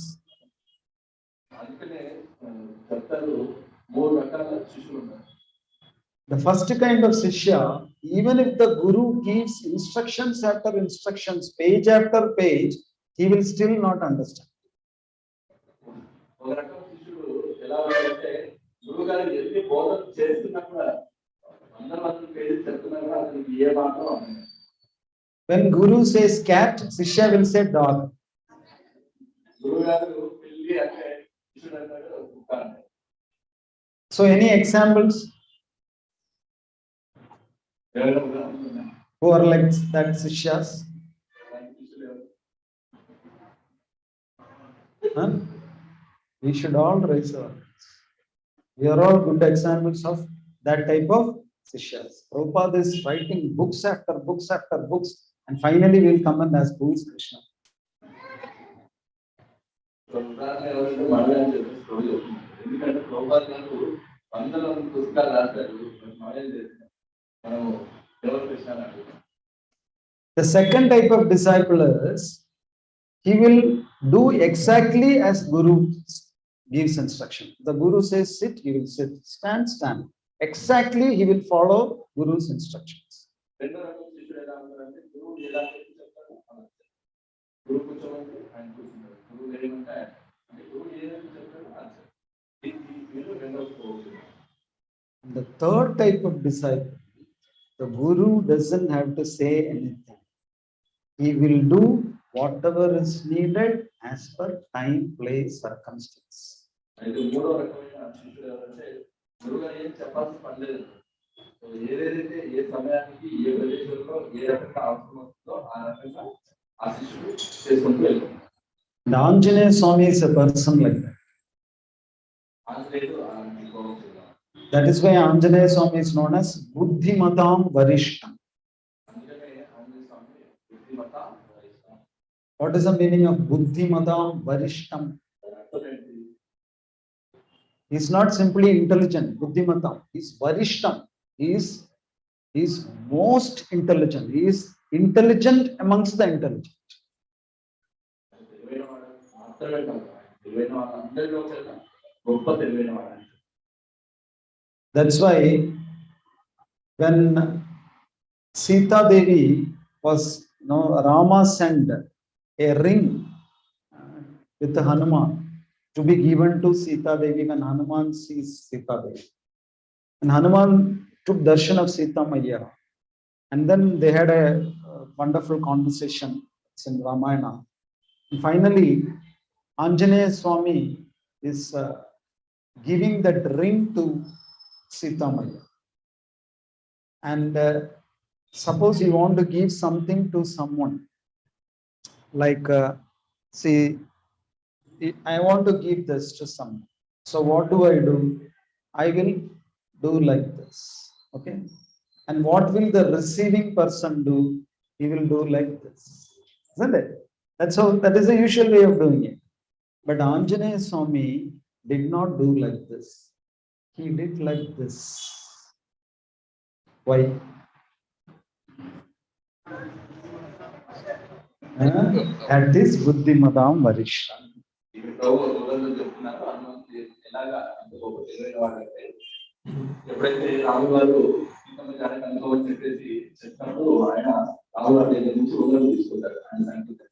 అందుకనే చెప్తారు మూడు రకాల శిష్యులు ఉన్నారు. The first kind of shishya, even if the guru gives instructions after instructions, page after page, he will still not understand. ఒక రకం శిష్యుడు ఎలా ఉంటారంటే గురువు గారు ఎన్ని బోధన చేస్తున్నా కూడా అందరూ పేరు చెప్తున్నా కూడా అతనికి ఏ మాత్రం అర్థం కాదు. When guru says cat, shishya will say dog. గురువు గారు పిల్లి అంటే శిష్యుడు అంటాడు కుక్క అంటాడు. So any examples? Who are like that sishyas? We should all raise our hands. We are all good examples of that type of sishyas. Prabhupada is writing books after books after books, and finally we will come and ask who is Krishna. ఎందుకంటే ప్రభుపాద గారు వందల పుస్తకాలు రాశారు. The second type of disciple is he will do exactly as Guru gives instruction. The Guru says sit, he will sit. Stand, stand. Exactly he will follow Guru's instructions. The third type of disciple, the Guru doesn't have to say anything. He will do whatever is needed as per time, place, circumstance. And Anjaneya Swami is a person like that. That is why Anjaneya Swami is known as Buddhimatam Varishtam. What is the meaning of Buddhimatam Varishtam? He is not simply intelligent, Buddhimatam. He is Varishtam. He is most intelligent. He is intelligent amongst the intelligent. That's why when Sita Devi was, Rama sent a ring with Hanuman to be given to Sita Devi when Hanuman sees Sita Devi. And Hanuman took darshan of Sita Maya. And then they had a wonderful conversation. It's in Ramayana. And finally, Anjaneya Swami is giving that ring to Sita Maya. And suppose you want to give something to someone, like, see, I want to give this to someone. So what do? I will do like this. Okay. And what will the receiving person do? He will do like this. Isn't it? That is the usual way of doing it. But Anjaneya Swami did not do like this. He did like this. Why? That is Buddhimadam Varisha. ఎప్పుడైతే రాములు వారు సీతమ్మ జాతర అనుభవం చెప్పేసి చెప్పినప్పుడు ఆయన రాములు వారి దగ్గర నుంచి ఉంగరం తీసుకుంటారు. ఆయన సంగీతం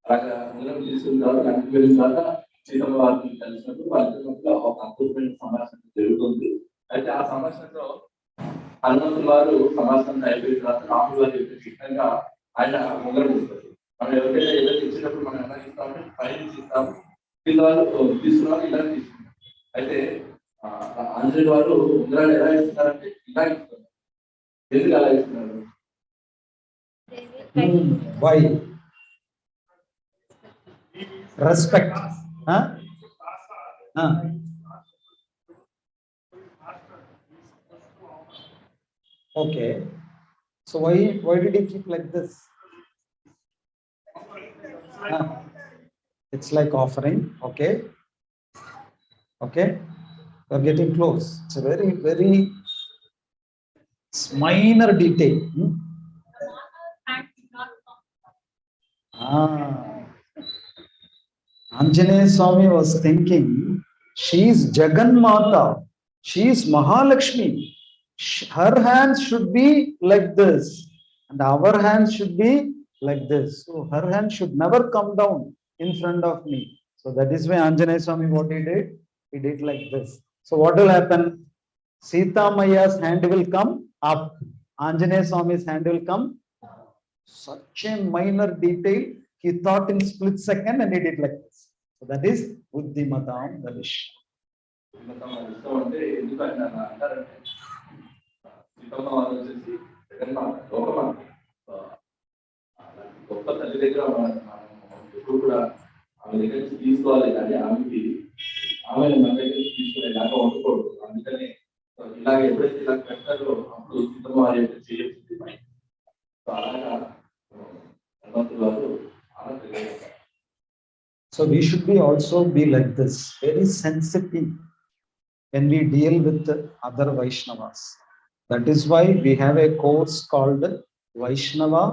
అలాగా ఉంగరం తీసుకున్న తర్వాత కంటికి వెళ్ళిన తర్వాత సీతమ్మ వారిని కలిసినప్పుడు వాళ్ళ మధ్య ఒక అద్భుతమైన సంభాషణ జరుగుతుంది. అయితే ఆ సంభాషణలో హనుమంతుల వారు సంభాషణ అయిపోయిన తర్వాత రాములు వారి యొక్క చిత్రంగా ఆయన ఉంగరం ఇస్తారు. మనం ఎవరికైనా ఏదైనా ఇచ్చినప్పుడు మనం ఎలా ఇస్తామంటే పైన ఇస్తాము, కింద వాళ్ళు తీసుకున్న ఇలా తీసుకుంటాం. అయితే ఆంజనేయుల వారు ఉంగరాలు ఎలా ఇస్తున్నారంటే ఇలా ఇస్తున్నారు. ఎందుకు అలా ఇస్తున్నారు? Why? Respect. Okay. So why did he keep like this? It's like offering. Okay. Okay. We're getting close. It's a very, very minor detail. Anjaneya Swami was thinking, she is Jagannatha, she is Mahalakshmi. Her hands should be like this, and our hands should be like this. So her hands should never come down in front of me. So that is why Anjaneya Swami, what he did? He did like this. So what will happen? Sita Maya's hand will come up. Anjaneya Swami's hand will come. Such a minor detail. He thought in split second and he did like this. So that is Buddhimadam Varisha. గొప్ప తల్లి దగ్గర ఎప్పుడు కూడా ఆమె దగ్గర నుంచి తీసుకోవాలి కానీ ఆమెకి ఆమెను మన దగ్గర నుంచి తీసుకునేలాగా ఉండకూడదు. అందుకని ఇలాగ ఎప్పుడైతే ఇలా పెడతారో అప్పుడు సీతమ్మ వారి యొక్క చేయొచ్చింది. అలాగా హనుమంతుల వారు అలా తెలియజేస్తారు. So we should also be like this, very sensitive when we deal with other Vaishnavas. That is why we have a course called Vaishnava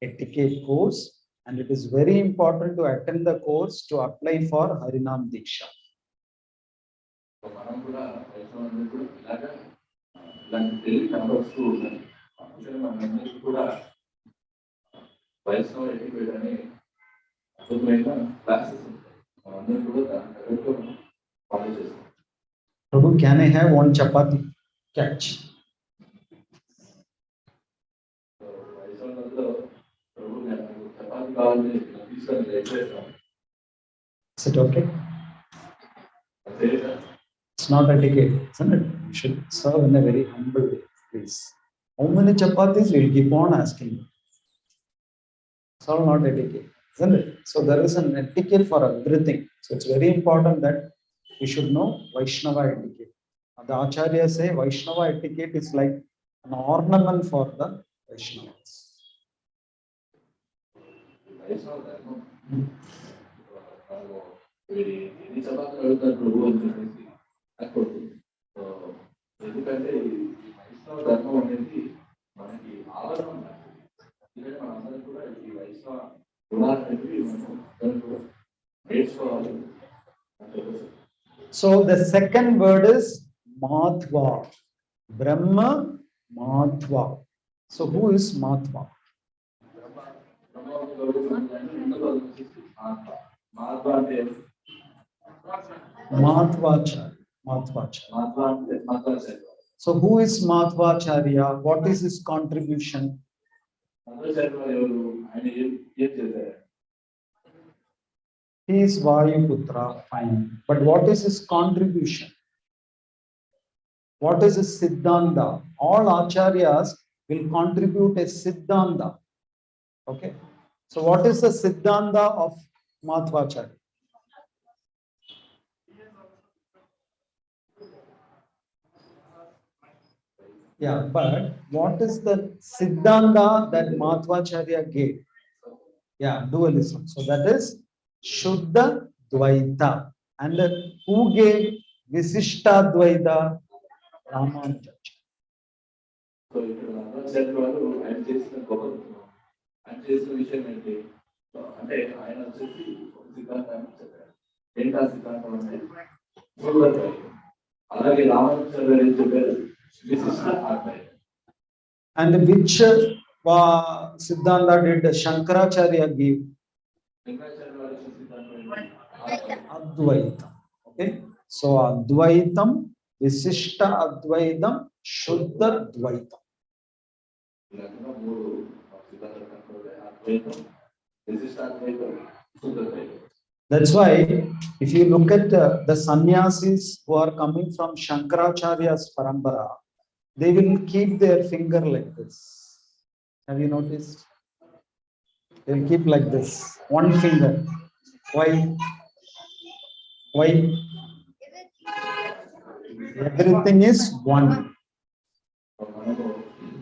Etiquette Course, and it is very important to attend the course to apply for Harinam Diksha. మనం కూడా వైష్ణవులందరూ కూడా ఇలాగా ఇలాంటి తెలివి కనబరుస్తూ ఉండాలి. అందుకని మనందరికీ కూడా వైష్ణవ ఎటిక్వేట్ అనే అద్భుతమైన క్లాసెస్ ఉంటాయి. మనందరూ కూడా దాని తగ్గట్టు ఫాలో చేస్తాం. Prabhu, can I have one chapati? Catch. వైష్ణవులందరూ ప్రభు చపాతి కావాలని తీసుకొని దయచేస్తాం. Is it okay? It's not etiquette, isn't it? You should serve in a very humble way, please. How many chapatis? We'll keep on asking. It's all not etiquette, isn't it? So there is an etiquette for everything. So it's very important that we should know Vaishnava etiquette. The Acharya say Vaishnava etiquette is like an ornament for the Vaishnavas. ఎన్ని చపాతీలు అడుగుతారు ప్రభు అని చెప్పేసి అనుకోండి. ఎందుకంటే ఈ వైష్ణవ ధర్మం అనేది మనకి ఆవరణం. అందుకని మనందరం కూడా ఈ వైష్ణవ గుణాలనేవి మనం అందరం కూడా నేర్చుకోవాలి అని చెప్పేసి. So the second word is Madhva. Brahma Madhva. So who is Madhva? Madhvacharya. Madhvacharya. So who is Madhvacharya? What is his contribution? He is Vayuputra, fine. But what is his contribution? What is his Siddhanta? All Acharyas will contribute a Siddhanta. Okay. So what is the Siddhanta of Madhvacharya? Yeah, but what is the Siddhanta that Madhvacharya gave? Yeah, dualism. So that is Shuddha Dvaita. And who gave Visishta Dvaita? Ramanujacharya. So ఇక్కడ రామాచార్య వారు ఆయన చేసిన గొప్ప ఆయన చేసిన విషయం ఏంటి అంటే ఆయన వచ్చేసి ఒక సిద్ధాంతాన్ని చెప్పారు. ఏంటి ఆ సిద్ధాంతం అంటే మూలద్వైతం. అలాగే రామాచార్య గారు ఏం చెప్పారు? విశిష్ట అద్వైతం. And which Siddhanta did Shankaracharya give? Shankaracharya వారి సిద్ధాంతం Advaitam. Okay. So Advaitam, Visishta Advaitam, Shuddha Dvaitam. మూడు సిద్ధాంతాలు కనుక్కోవాలి. అద్వైతం, విశిష్ట అద్వైతం, శుద్ధ ద్వైతం. That's why if you look at the sannyasis who are coming from Shankaracharya's parampara, they will keep their finger like this. Have you noticed? They will keep like this, one finger. Why? Why? Everything is one.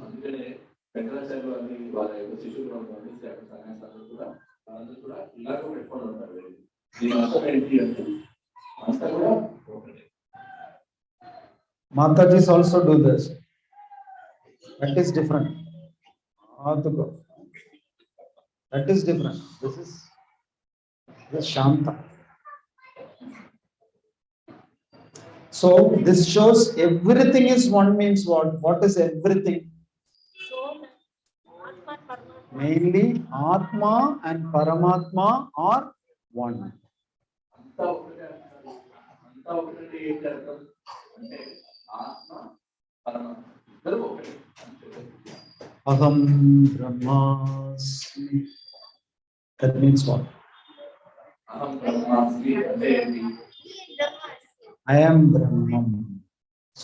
అందుకనే శంకరాచార్య వారిని వాళ్ళ యొక్క శిష్యులు పంపిస్తే అక్కడ సన్యాసాలు కూడా వాళ్ళందరూ కూడా ఇలాగ పెట్టుకొని ఉంటారు. దీని అర్థం ఏంటి అంటే అంతా కూడా ఒకటే. Matajis also do this. That is different. That is different. This is Shanta. So this shows everything is one means what? What is everything? Mainly Atma and Paramatma are one. అంతా ఒకటే అంటారు. అంతా ఒకటే ఏంటి అర్థం అంటే ఆత్మ పరమాత్మ ఇద్దరు ఒకటే. Aham Brahmasmi. That means what? అహం బ్రహ్మాస్మి అంటే ఏంటి? I am Brahman.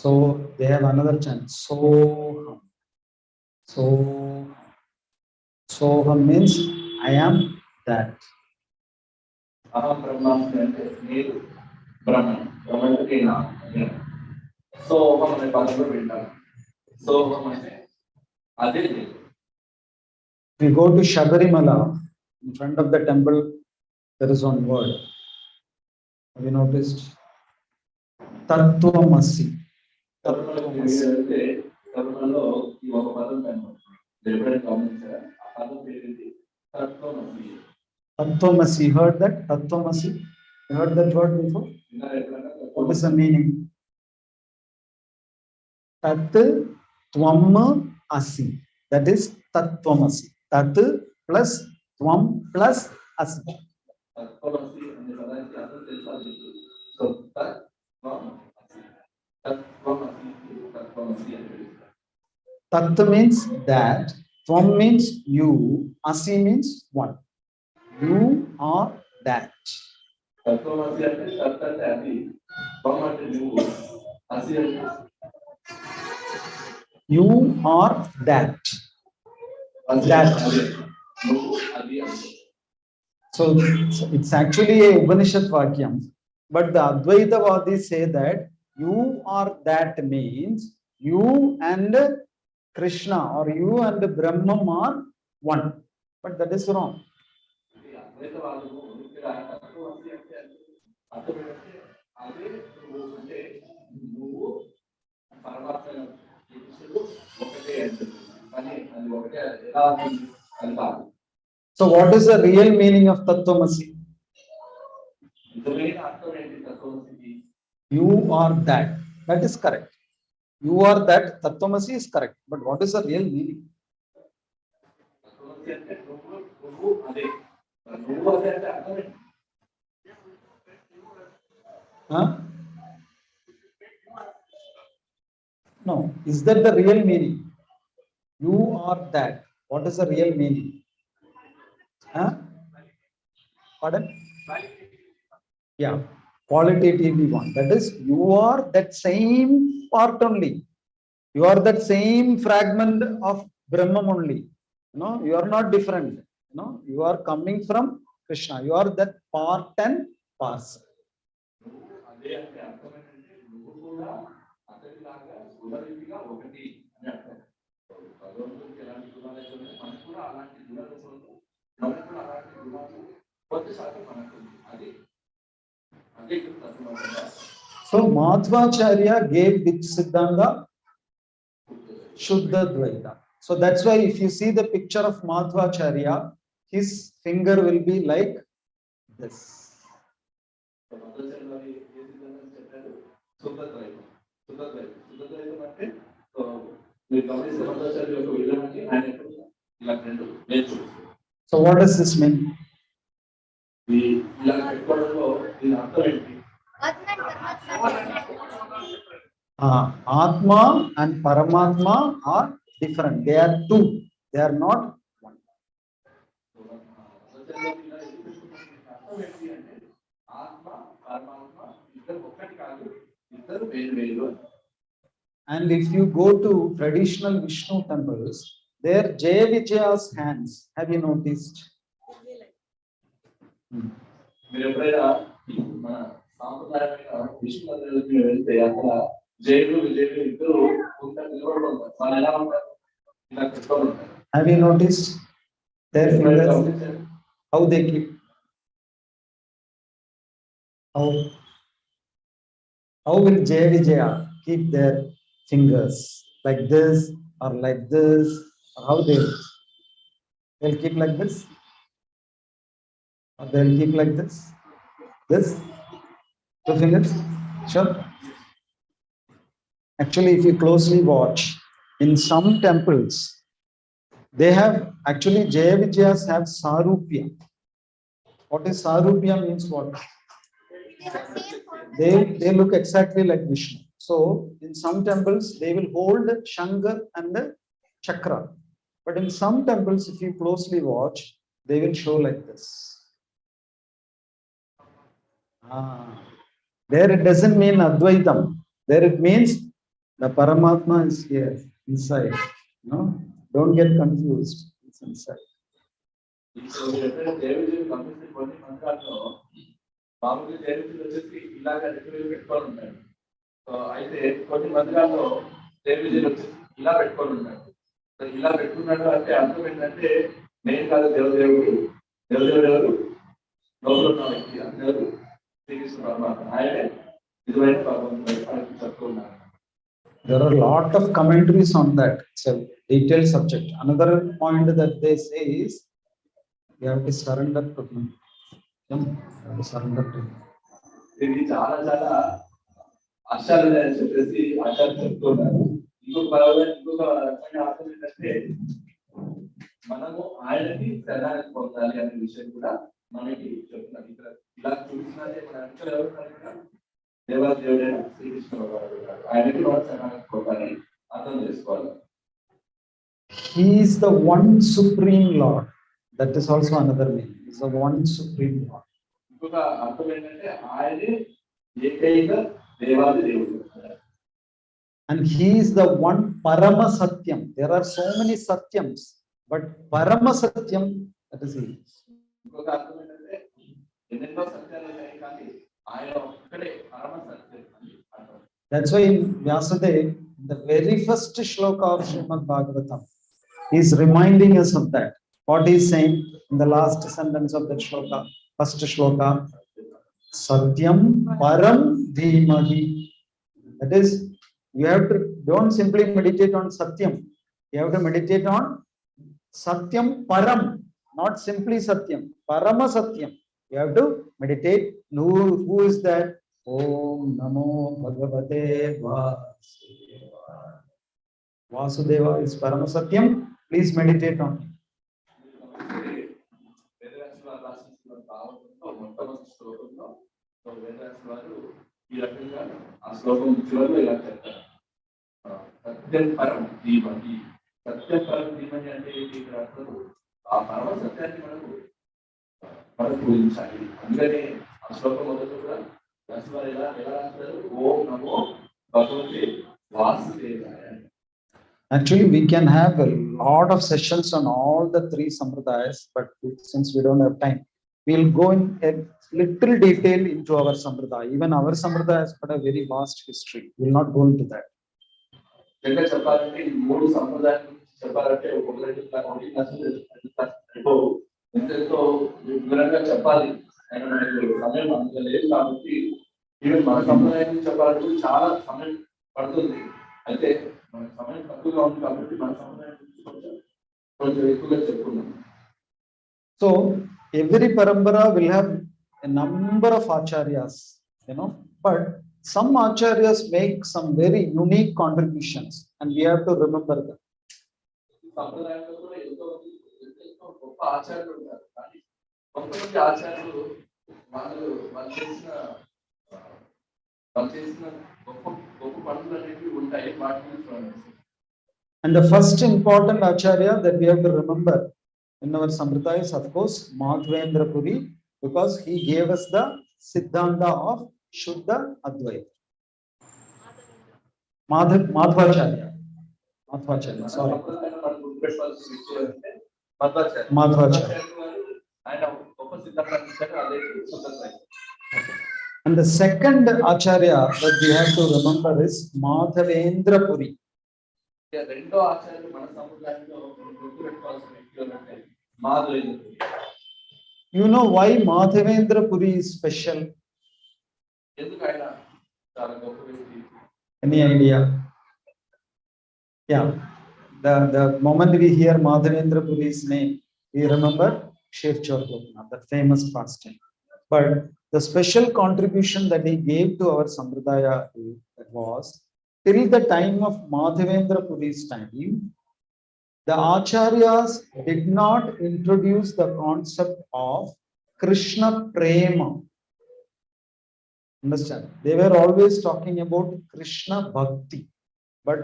So they have another chant. Soham. Soham means I am that. అహం బ్రహ్మాస్మి అంటే నేను బ్రహ్మన్. బ్రహ్మన్ అంటే నేను. సోహం అనే పదంలో వింటాను. సోహం అంటే అదే నేను. We go to Shabarimala, in front of the temple, there is one word. Have you noticed? Tattvamasi. కరుణలో ఈ ఒక పదం కనబడుతుంది. ఎప్పుడైనా గమనించారా? ఆ పదం పేరు తత్వమసి. Tattvamasi. You heard that? Tattvamasi. You heard that word before? What is the meaning? Tat Tvam Asi. That is Tattvamasi. Tat plus Tvam plus Asi. తత్వమసి అనే పదానికి అర్థం తెలుసా? సో తత్వమసి అని పిలుస్తారు. Tat means that, Tvam means you, Asi means one. You are that. తత్వమసి అంటే తత్ అంటే అది, త్వం అంటే నువ్వు, అసి అంటే You are that. That. నువ్వు అది అంటే. So it's actually a Upanishad Vakyam, but the Advaitavadis say that you are that means you and Krishna or you and Brahman are one. But that is wrong. అద్వైతవాదము ఇక్కడ తత్వమసి అంటే అర్థం ఏంటంటే అదే నువ్వు అంటే నువ్వు పరమాత్మ కృష్ణుడు ఒకటే అంటుంది. కానీ అది ఒకటే ఎలా అవుతుంది అని కాదు. So what is the real meaning of Tattvamasi? నిజమైన అర్థం ఏంటి తత్వమసికి? You are that. That is correct. You are that. Tattvamasi is correct. But what is the real meaning? Huh? No. Is that the real meaning? You are that. What is the real meaning? Huh? Pardon? Yeah. Qualitatively one. That is, you are that same part only. You are that same fragment of Brahman only. You are not different. You are coming from Krishna. You are that part and parcel. So Madhvacharya gave which Siddhanta? Shuddha Dvaita. So that's why if you see the picture of Madhvacharya, his finger will be like this. So what does this mean? Atma and Paramatma are different. They are two. They are not one. And if you go to traditional Vishnu temples, there Jaya Vijaya's hands, have you noticed? Have you noticed their fingers? How they keep? How will Jaya Vijaya keep their fingers? Like this or like this? Or how they'll keep like this? Or they'll keep like this? This? Two fingers? Sure. Actually, if you closely watch, in some temples, they have actually Jaya Vijayas have Sarupya. What is Sarupya means what? They look exactly like Vishnu. So in some temples, they will hold Shankar and the Chakra. But in some temples, if you closely watch, they will show like this. There it doesn't mean Advaitam. There it means the Paramatma is here, inside. Don't get confused. It's inside. అయితే కొన్ని మందిరాల్లో దేవుడు ఇలా పెట్టుకొని ఉంటాడు. ఇలా పెట్టుకున్నాడు అంటే అర్థం ఏంటంటే నేను కాదు దేవదేవుడు, దేవదేవుడు ఎవరు? లోపల ఉన్న వ్యక్తి అందరూ శ్రీకృష్ణ పరమాత్మ. ఆయనే నిజమైన భగవంతుడు చెప్తూ ఉన్నారు. There are a lot of commentaries on that. It's a detailed subject. Another point that they say is you have to surrender to him. You have to surrender to him. ఇది చాలా చాలా అక్షరాలు అని చెప్పేసి అక్షరాలు చెప్తున్నారు. ఇంకొక రకమైన అర్థం ఏంటంటే మనము ఆయనకి శరణాగతి పొందాలి అనే విషయం కూడా మనకి చెప్తున్నారు. ఇక్కడ ఇలా చూసినట్టే మన అంశాలు ఎవరు దేవాదేవుడైన శ్రీకృష్ణ భగవానుడు ఆయనకి కూడా శరణాగతి పొందాలి అర్థం చేసుకోవాలి. He is the one supreme Lord. That is also another meaning. He is the one supreme Lord. ఇంకొక అర్థం ఏంటంటే ఆయనే ఏకైక దేవాది దేవుడు. And he is the one Parama Satyam. There are so many Satyams, but Parama Satyam, that is he. ఇంకొక అర్థం ఏంటంటే ఎన్నెన్నో సత్యాలు ఉన్నాయి కానీ ఆయన ఒక్కడే పరమ సత్యం అని అర్థం. That's why in Vyasadeva, the very first shloka of Srimad Bhagavatam, he is reminding us of that. What he is saying in the last sentence of that shloka, first shloka, Satyam Param Dhimahi. That is, you have to don't simply meditate on Satyam. You have to meditate on Satyam Param, not simply Satyam, Parama Satyam. You have to meditate. Who is that? Om Namo Bhagavate Vasudevaya. Vasudeva is Paramasatyam. Please meditate on it. ఈ రకంగా ఆ శ్లోకం చివరిలో ఇలా చెప్తారు. సత్యం పరం ధీమహి. సత్యం పరం ధీమహి అంటే ఇక్కడ అర్థం ఆ పరమ సత్యాన్ని మనం పూజించాలి. అందుకనే ఆ శ్లోకం మొదలు కూడా రాసివారు ఎలా రాస్తారు? ఓం నమో భగవతే వాసుదేవాయ. Actually, we can have a lot of sessions on all the three sampradayas, but since we don't have time, we'll go in a little detail into our sampradaya. Even our sampradaya has got a very vast history. We'll not go into that. చెప్పాలంటే ఈ మూడు సంప్రదాయాలు చెప్పాలంటే ఎంతో వివరంగా చెప్పాలి. సమయం అంత లేదు కాబట్టి ఈవెన్ మన సంప్రదాయం చెప్పాలంటే చాలా సమయం పడుతుంది. అయితే మన సమయం తక్కువగా ఉంది కాబట్టి మన సంప్రదాయం కొంచెం ఎక్కువగా చెప్పుకున్నాం. So every parampara will have a number of acharyas, but some acharyas make some very unique contributions and we have to remember that. సంప్రదాయంలో కూడా ఎంతో గొప్ప ఆచార్యులు ఉంటారు. కానీ కొంతమంది ఆచార్యులు వాళ్ళు చేసిన గొప్ప పనులు అనేవి ఉంటాయి. వాటిని And the first important acharya that we have to remember in our sampradaya is of course Madhavendra Puri, because he gave us the Siddhanta of Shuddha Advaita. Madhvacharya. Sorry. Madhvacharya. And the second acharya that we have to remember is Madhavendra Puri. రెండో ఆచార్యులు మన సముదాయంలో గుర్తుపెట్టుకోవాల్సిన వ్యక్తులు అంటే మాధవేంద్ర పురి. You know why Madhavendra Puri is special? ఎందుకు ఆయన చాలా గొప్ప వ్యక్తి? Any idea? Yeah, the moment we hear Madhavendra Puri's name, we remember Shirchor Gopinath, that famous fasting. But the special contribution that he gave to our sampradaya was, till the time of Madhavendra Puri's time, the acharyas did not introduce the concept of Krishna Prema. Understand? They were always talking about Krishna Bhakti, but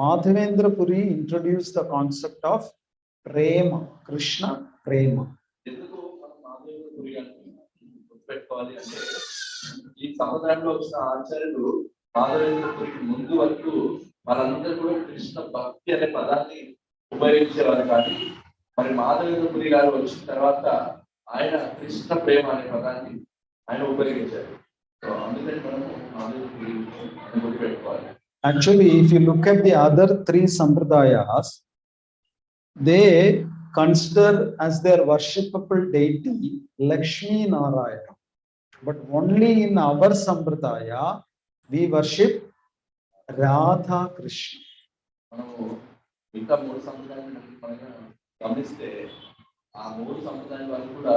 Madhavendra Puri introduced the concept of Prema, Krishna Prema. ఎందుకు మనం మాధవేంద్ర పురి గుర్తుపెట్టుకోవాలి అంటే ఈ సముదాయంలో వచ్చిన ఆచార్యులు మాధవేంద్ర పురికి ముందు వరకు వాళ్ళందరూ కూడా కృష్ణ భక్తి అనే పదాన్ని ఉపయోగించేవారు. కానీ మరి మాధవేంద్ర పురి గారు వచ్చిన తర్వాత ఆయన కృష్ణ ప్రేమ అనే పదాన్ని ఆయన ఉపయోగించారు. సో అందుకని మనము మాధవేంద్ర పురి గుర్తుపెట్టుకోవాలి. Actually, if you look at the other three sampradayas, they consider as their worshipable deity Lakshmi Narayana. But only in our sampradaya, we worship Radha Krishna. మనము ఇంకా మూడు సంప్రదాయాలను గమనిస్తే ఆ మూడు సంప్రదాయాల వాళ్ళు కూడా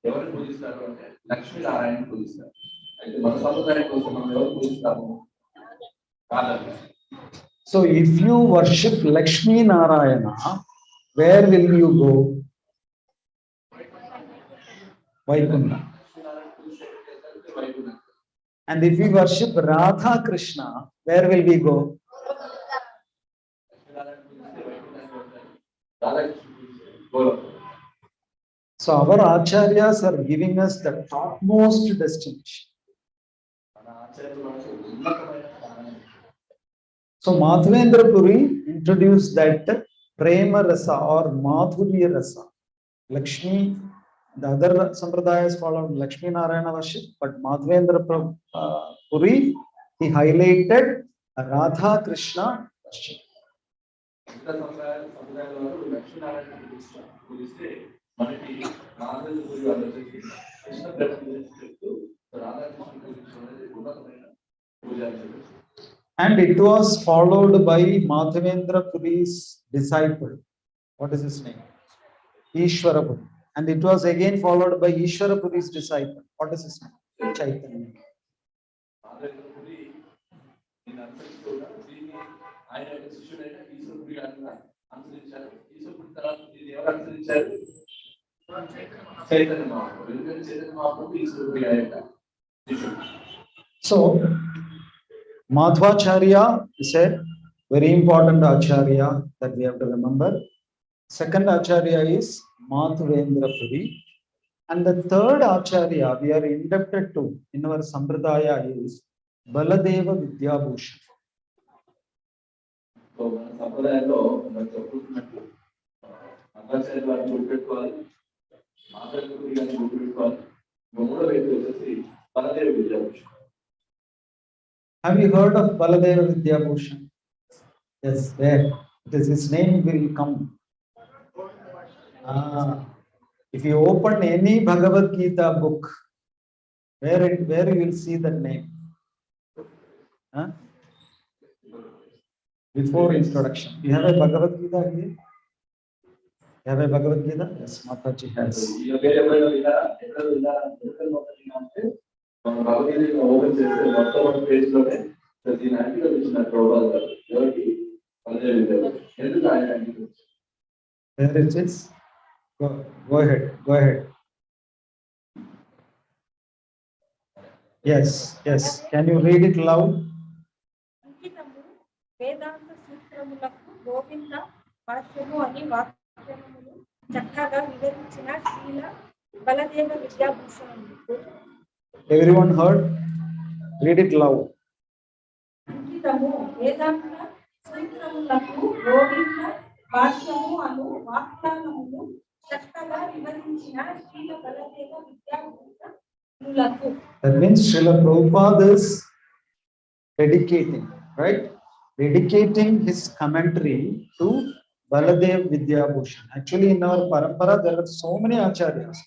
ఎవరిని పూజిస్తారు అంటే లక్ష్మీనారాయణ పూజిస్తారు. అయితే మన సంప్రదాయం కోసం మనం ఎవరు పూజిస్తాము? So if you worship Lakshmi Narayana, where will you go? Vaikunta. And if we worship Radha Krishna, where will we go? So our acharyas are giving us the topmost destination. So Madhavendra Puri introduced that Prema Rasa or Madhurya Rasa. Lakshmi, the other sampradayas followed Lakshmi Narayana worship, but Madhavendra Puri, he highlighted Radha Krishna worship. And it was followed by Madhavendra Puri's disciple. What is his name? Ishwara Puri. And it was again followed by Ishwara Puri's disciple. What is his name? Chaitanya. Madhavendra Puri దీన్ని అనుసరిస్తూ ఉన్నారు. దీన్ని ఆయన యొక్క శిష్యుడైన ఈశ్వరుడి గారిని అనుసరించారు. ఈశ్వరుడి తర్వాత దీన్ని ఎవరు అనుసరించారు? చైతన్య మహాప్రభు. ఎందుకంటే చైతన్య మహాప్రభు ఈశ్వరుడి గారి యొక్క శిష్యుడు. So Madhvacharya is a very important acharya that we have to remember. Second acharya is Madhvendrapuri. And the third acharya we are indebted to in our Sampradaya is Baladeva Vidyabhushan. So మన సంప్రదాయంలో మనం చెప్పుకున్నట్టు ఆచార్య గారిని గుర్తుపెట్టుకోవాలి, మాధవేంద్రపురి గారిని గుర్తుపెట్టుకోవాలి. మూడో వ్యక్తి వచ్చేసి Baladeva Vidyabhushan. Have you heard of Baladeva Vidyabhushan? Yes, there. It is his name will come. If you open any Bhagavad Gita book, where you will see that name? Huh? Before introduction. You have a Bhagavad Gita here? You have a Bhagavad Gita? Yes, Mataji has. Bhagavad Gita open చేస్తే మొత్తం page లోనే ప్రతి నాటిగా వచ్చిన ప్రభుపాద గారు ఎవరికి బలదేవ విద్యాభూషణ్. ఎందుకు ఆయన There it is. Go ahead. Yes. Can you read it loud? వేదాంత సూత్రములకు గోవింద భాష్యము అని వాక్యములు చక్కగా వివరించిన Srila Baladeva విద్యాభూషణుడు. Everyone heard? Read it loud. అంకితము వేదాంత సూత్రములకు గోవింద భాష్యము అను వాక్యానములు చక్కగా వివరించిన Srila Baladeva విద్యాభూషణులకు. That means Srila Prabhupada is dedicating, right? Dedicating his commentary to Baladev Vidyabhushan. Actually, in our parampara, there are so many acharyas.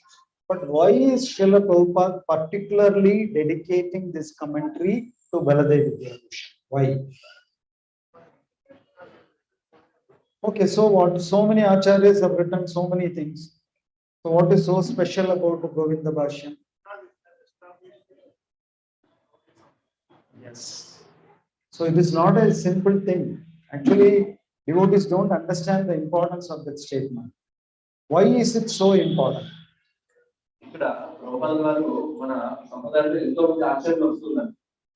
But why is Srila Prabhupada particularly dedicating this commentary to Baladev Vidyabhushan? Why? Okay, so what? So many acharyas have written so many things. So what is so special about the Govinda Bhashyam? Yes. So it is not a simple thing. Actually, devotees don't understand the importance of that statement. Why is it so important? ఇక్కడ ప్రభుపాద గారు మన సంప్రదాయంలో ఎంతో మంది ఆచార్యులు వస్తున్నారు.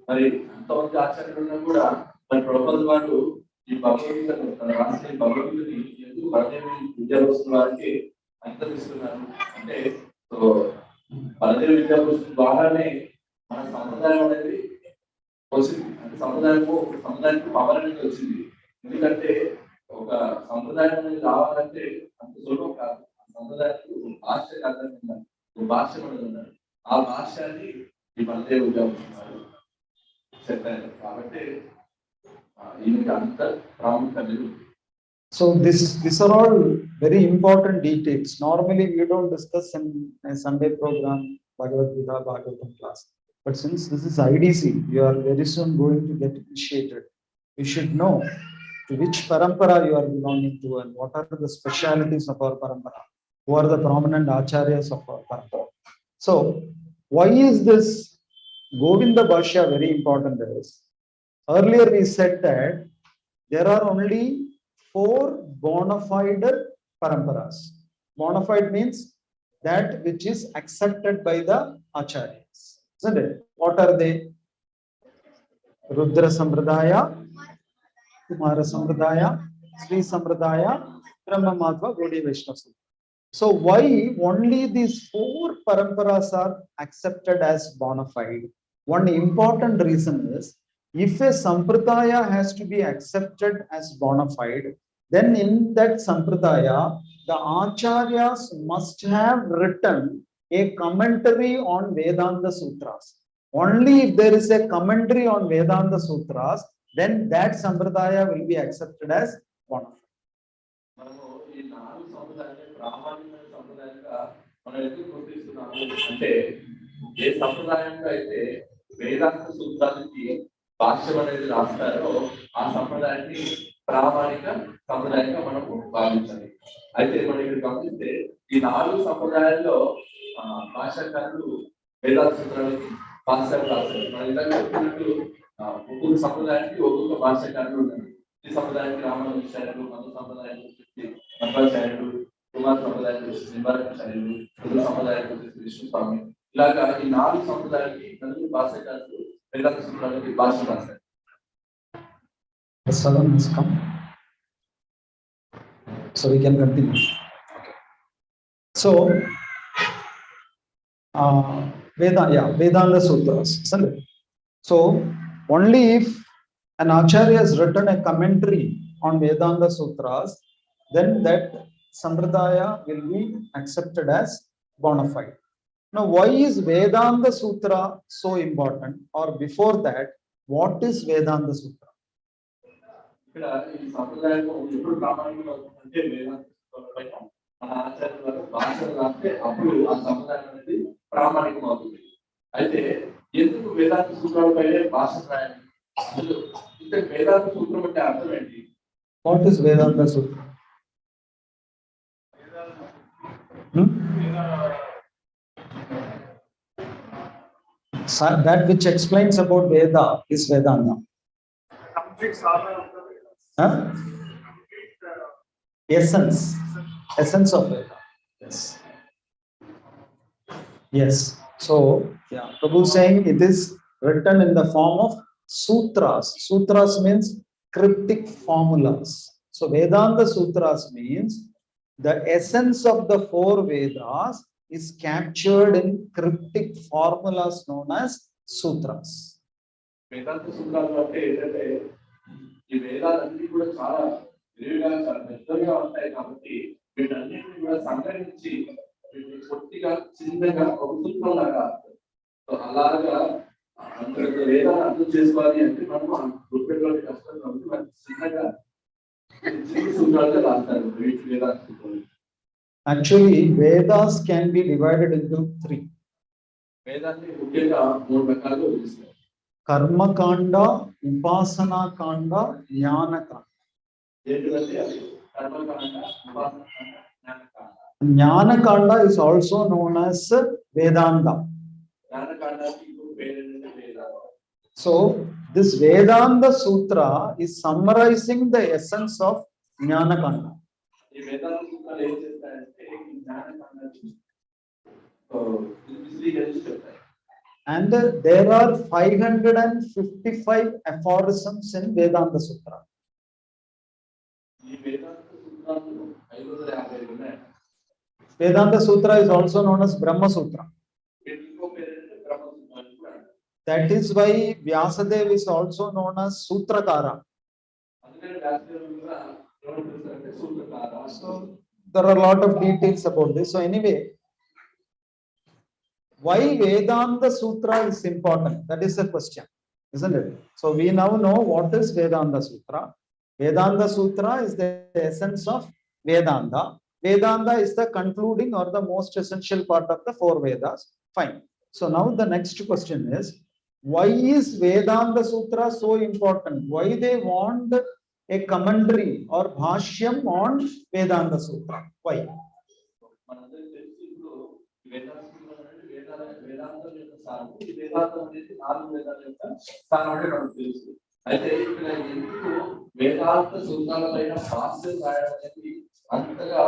మరి ఎంతమంది ఆచార్యులు ఉన్నా కూడా మరి ప్రభుపాద గారు ఈ భగవద్గీతను తన రాసిన భగవద్గీతని ఎందుకు బలదేవ విద్యాభూషణ్ వారికి అంతరిస్తున్నారు అంటే, సో బలదేవ విద్యాభూషణ్ ద్వారానే మన సంప్రదాయం అనేది వచ్చింది. అంటే సముదాయానికి పవర్ అనేది వచ్చింది. ఎందుకంటే ఒక సంప్రదాయం అనేది రావాలంటే అంత సులభం కాదు. ఆ సంప్రదాయానికి భాష కాదు, భాష అనేది ఉన్నారు. ఆ భాషని ఈ బలదేవ విద్యాభూషణ్ చెప్పారు కాబట్టి ఈయనకి అంత ప్రాముఖ్యత లేదు. So these are all very important details. Normally we don't discuss in a Sunday program Bhagavad Gita Bhagavatam class. But since this is IDC, you are very soon going to get initiated. You should know to which parampara you are belonging to and what are the specialities of our parampara, who are the prominent acharyas of our parampara. So why is this Govinda Bhashya very important? Earlier we said that there are only 4 bona fide paramparas. Bona fide means that which is accepted by the acharyas. Isn't it? What are they? Rudra Sampradaya, Kumara Sampradaya, Sri Sampradaya, Brahma Madhva, Gaudiya Vaishnava. So why only these 4 paramparas are accepted as bona fide? One important reason is, if a sampradaya has to be accepted as bona fide, then in that sampradaya, the acharyas must have written a commentary on Vedanta Sutras. Only if there is a commentary on Vedanta Sutras, then that sampradaya will be accepted as bona fide. మనము ఈ 4 సంప్రదాయాన్ని ప్రామాణికమైన సంప్రదాయంగా మనం ఎందుకు గుర్తిస్తున్నాము అంటే, ఏ సంప్రదాయంలో అయితే వేదాంత సూత్రానికి భాష్యం అనేది రాస్తారో ఆ సంప్రదాయాన్ని ప్రామాణిక సంప్రదాయంగా మనము భావించాలి. అయితే మనం ఇక్కడ గమనిస్తే ఈ 4 సంప్రదాయాల్లో భాషాకారులు వేదాంత సూత్రాలకి భాషలు రాస్తారు. మన ఇందాక చెప్పినట్టు ఒక్కొక్క సంప్రదాయానికి ఒక్కొక్క భాషకారులు ఉన్నారు. ఈ సంప్రదాయానికి రామానుజాచార్యులు, మధు సంప్రదాయానికి వచ్చేసి మధ్వాచార్యులు, కుమార్ సంప్రదాయానికి వచ్చేసి నింబారాచార్యులు, మధు సంప్రదాయానికి వచ్చేసి విష్ణుస్వామి. ఇలాగా ఈ 4 సంప్రదాయాలకి 4 భాషకారులు వేదాంత సూత్రాలకి భాషలు రాస్తారు. So we can continue. So Vedanta Sutras, isn't it? So only if an Acharya has written a commentary on Vedanta Sutras, then that Sampradaya will be accepted as bona fide. Now, why is Vedanta Sutra so important? Or before that, what is Vedanta Sutra? ఇక్కడ ఈ సంప్రదాయం ఎప్పుడు ప్రామాణికం అవుతుందంటే వేదాంత సూత్రాలపైన మన ఆచార్యుల ద్వారా భాషలు రాస్తే అప్పుడు ఆ సంప్రదాయం అనేది ప్రామాణికం అవుతుంది. అయితే ఎందుకు వేదాంత సూత్రాలపైనే భాష రాయాలి? అసలు ఇంకా వేదాంత సూత్రం అంటే అర్థం ఏంటి? What is Vedanta Sutra? That which explains about Veda is Vedanta. Essence of Veda. Yes. So Prabhu is saying it is written in the form of sutras. Sutras means cryptic formulas. So Vedanta Sutras means the essence of the 4 Vedas is captured in cryptic formulas known as sutras. వేదాంత సూత్రాలు అంటే ఏంటంటే ఈ వేదాలన్నీ కూడా చాలా విరివిగా చాలా పెద్దగా ఉంటాయి కాబట్టి వీటన్నిటిని కూడా సంగ్రహించి వీటిని కొద్దిగా చిన్నగా ఒక సూత్రం లాగా అలాగా అంత వేదాలు అర్థం చేసుకోవాలి అంటే మనం గుర్తుపెట్టుకోవాలి కష్టం కాబట్టి మనకి చిన్నగా చిన్న సూత్రాలుగా రాస్తారు వీటి వేదాంత సూత్రాలు. Actually, Vedas can be divided into 3. వేదాన్ని ముఖ్యంగా 3 రకాలుగా విభజిస్తారు. Karma Kanda, Upasana Kanda, Jnana Kanda. Jnana Kanda is also known as Vedanta. So this Vedanta Sutra is summarizing the essence of Jnana Kanda. And there are 555 aphorisms in Vedanta Sutra. Vedanta Sutra is also known as Brahma Sutra. That is why Vyasadeva is also known as Sutrakara. So there are a lot of details about this. So anyway, why Vedanta Sutra is important? That is the question, isn't it? So we now know what is Vedanta Sutra. Vedanta Sutra is the essence of Vedanta. Vedanta is the concluding or the most essential part of the 4 Vedas. Fine. So now the next question is, why is Vedanta Sutra so important? Why they want a commentary or bhashyam on Vedanta Sutra? Why? అయితే ఇక్కడ ఎందుకు వేదాంత సూత్రాలపైన భాష్యం రాయడానికి అంతగా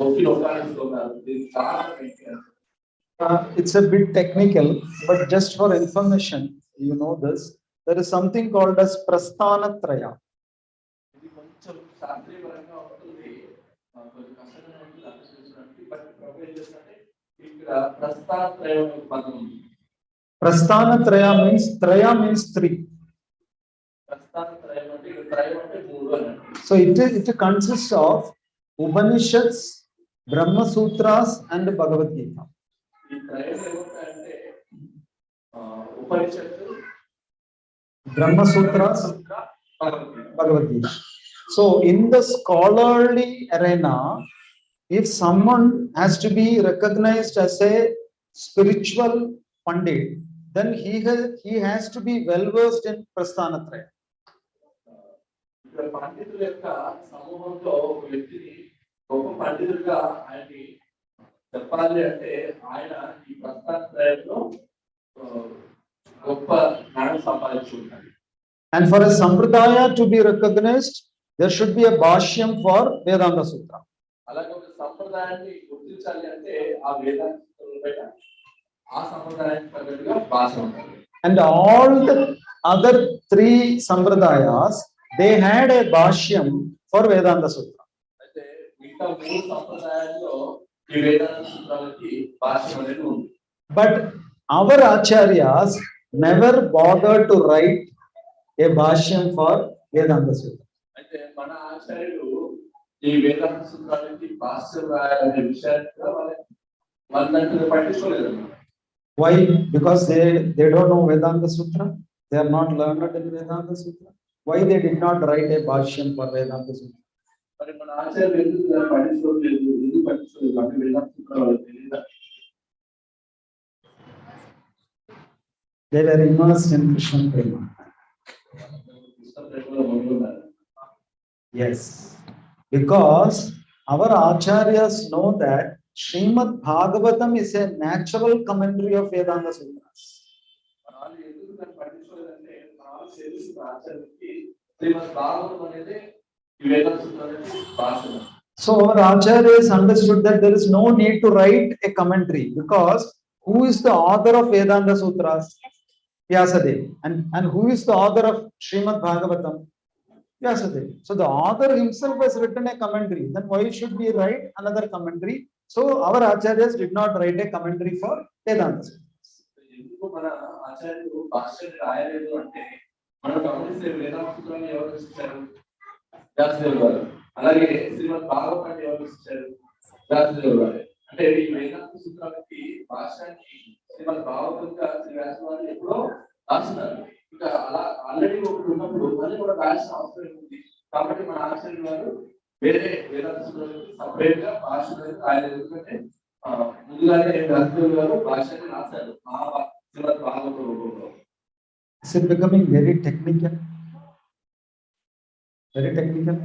ఉపయోగిస్తున్నారు? దీనికి కారణం ఏంటి? It's a bit technical, but just for information, you know this. There is something called as Prasthanatraya. ఇది కొంచెం శాస్త్రీయపరంగా ఉంటుంది, కొంచెం కష్టంగా ఉంటుంది అర్థం చేసుకోవడానికి. బట్ ప్రభు ఏం చేస్తారంటే ఇక్కడ ప్రస్థానత్రయం పదం ఉంది. Prasthanatraya means Traya means 3. ప్రస్థానత్రయం అంటే ఇక్కడ త్రయం అంటే 3 అని. So it consists of Upanishads, Brahma Sutras and Bhagavad Gita. ఈ త్రయం ఏమంటే ఉపనిషత్తు, Brahma Sutras, Bhagavad Gita. So in the scholarly arena, if someone has to be recognized as a spiritual pandit, then he has to be well versed in Prasthanatraya. ఇక్కడ పండితుల యొక్క సమూహంలో ఒక వ్యక్తిని గొప్ప పండితుడిగా ఆయన్ని చెప్పాలి అంటే ఆయన ఈ ప్రస్థానత్రయంలో గొప్ప జ్ఞానం సంపాదించుకుంటారు. And for a sampradaya to be recognized, there should be a bhashyam for Vedanta Sutra. అలాగే ఒక సంప్రదాయాన్ని గుర్తించాలి అంటే ఆ వేదాంత సూత్రాలపై ఆ సంప్రదాయానికి తగ్గట్టుగా భాష ఉండాలి. And all the other three sampradayas, they had a bhashyam for Vedanta Sutra. అయితే మిగతా మూడు సంప్రదాయాల్లో ఈ వేదాంత సూత్రాలకి భాష్యం అనేది ఉంది. But our acharyas never bothered to write a bhashyam for Vedanta Sutra. అయితే మన ఆచార్యులు ఈ వేదాంత సూత్రాలకి భాష్యం రాయాలనే విషయాన్ని వాళ్ళంతా పట్టించుకోలేదు. Why? Because they don't know Vedanta Sutra. They are not learned in Vedanta Sutra. Why they did not write a bhashyam for Vedanta Sutra? మరి మన ఆచార్యులు ఎందుకు పట్టించుకోలేదు, ఎందుకు పట్టించుకోలేదు అంటే వేదాంత సూత్రాలు తెలియదా? They were immersed in Krishna Prema. Yes, because our acharyas know that Srimad Bhagavatam is a natural commentary of Vedanta Sutras. So our acharyas understood that there is no need to write a commentary, because who is the author of Vedanta Sutras? Vyasadeva. And who is the author of Srimad Bhagavatam? Vyasadeva. So the author himself has written a commentary. Then why should we write another commentary? So our acharyas did not write a commentary for Vedanta Sutras. ఎందుకు మన ఆచార్యులు భాష్యం రాయలేదు అంటే మనం గమనిస్తే వేదాంత సూత్రాన్ని ఎవరు రచించారు? వ్యాసదేవులు గారు. అలాగే శ్రీమద్ భాగవతాన్ని ఎవరు రచించారు? వ్యాసదేవులు గారు. అంటే ఈ వేదాంత సూత్రాలకి భాష్యాన్ని శ్రీమద్ భాగవతంగా శ్రీ వ్యాసవారు ఎప్పుడో రాస్తున్నారు. ఇంకా అలా ఆల్రెడీ ఒకటి ఉన్నప్పుడు మళ్ళీ కూడా రాసిన అవసరం ఉంది. కాబట్టి మన ఆచార్యులు గారు వేరే వేదాంత సూత్రాలకి సపరేట్ గా భాషను రాయలేదు. ఎందుకంటే ముందుగానే వ్యాసదేవులు గారు భాషని రాశారు శ్రీమద్ భాగవత రూపంలో. Is it becoming very technical? Very technical?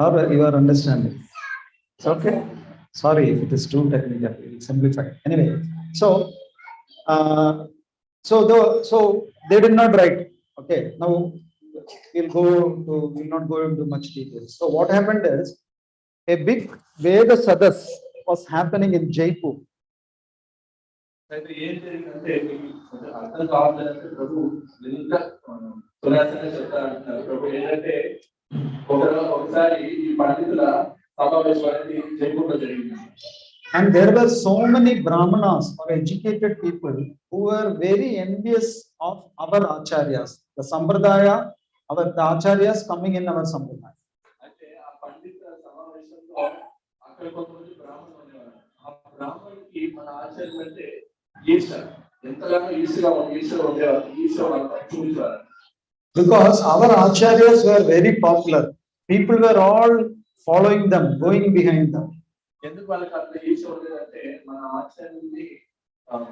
Or you are understanding? It's okay. Sorry if it is too technical. We will simplify. Anyway, so they did not write. Okay, now we'll not go into much details. So what happened is, a big Veda Sadas was happening in Jaipur. అయితే ఏం జరిగిందంటే అర్థం కావట్లేదంటే ప్రభు ఎంత సునాసంగా చెప్తారంటున్నారు. ప్రభు ఏంటంటే ఒకసారి ఈ పండితుల సమావేశం అనేది జైపూర్లో జరిగింది. And there were so many brahmanas or educated people who were very envious of our acharyas, the sampradaya, the acharyas coming in our sampradaya. అంటే ఆ పండితుల సమావేశంలో అక్కడ కొంతమంది బ్రాహ్మణులు ఉండేవారు. ఆ బ్రాహ్మణులకి మన ఆచార్యులు అంటే Because our acharyas were very popular, people were all following them, going behind them. ఎందుకు వాళ్ళకి అంత ఈర్ష్య ఉండేదంటే మన ఆచార్యుల్ని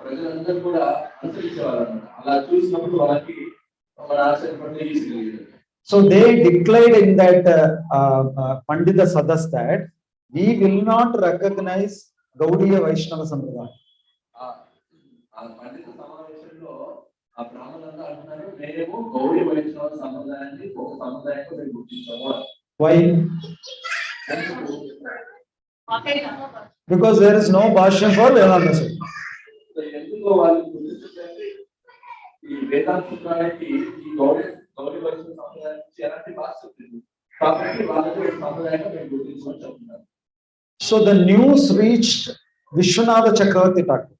ప్రజలందరూ కూడా అనుసరించేవారు అన్నమాట. అలా చూసినప్పుడు వాళ్ళకి మన ఆచార్య పట్ల ఈర్ష్య కలిగేది. So they declared in that Pandita Sadas that we will not recognize Gaudiya Vaishnava Sampradaya. పండిత సమావేశంలో ఆ బ్రాహ్మణులంతా అంటున్నారు, మేము గౌడీ వైష్ణవ సంప్రదాయాన్ని ఒక సంప్రదాయంగా మేము గుర్తించాము. Why? Because there is no bhashyam for Vedanta Sutra. ఎందుకు వాళ్ళు గుర్తించడానికి ఈ వేదాంత సూత్రానికి ఈ గౌడీ వైష్ణవ సంప్రదాయానికి ఎలాంటి భాష ఉంటుంది కాబట్టి వాళ్ళకి సంప్రదాయంగా మేము గుర్తించమని చెప్తున్నారు. So the news reached Vishwanatha Chakravarti Thakur.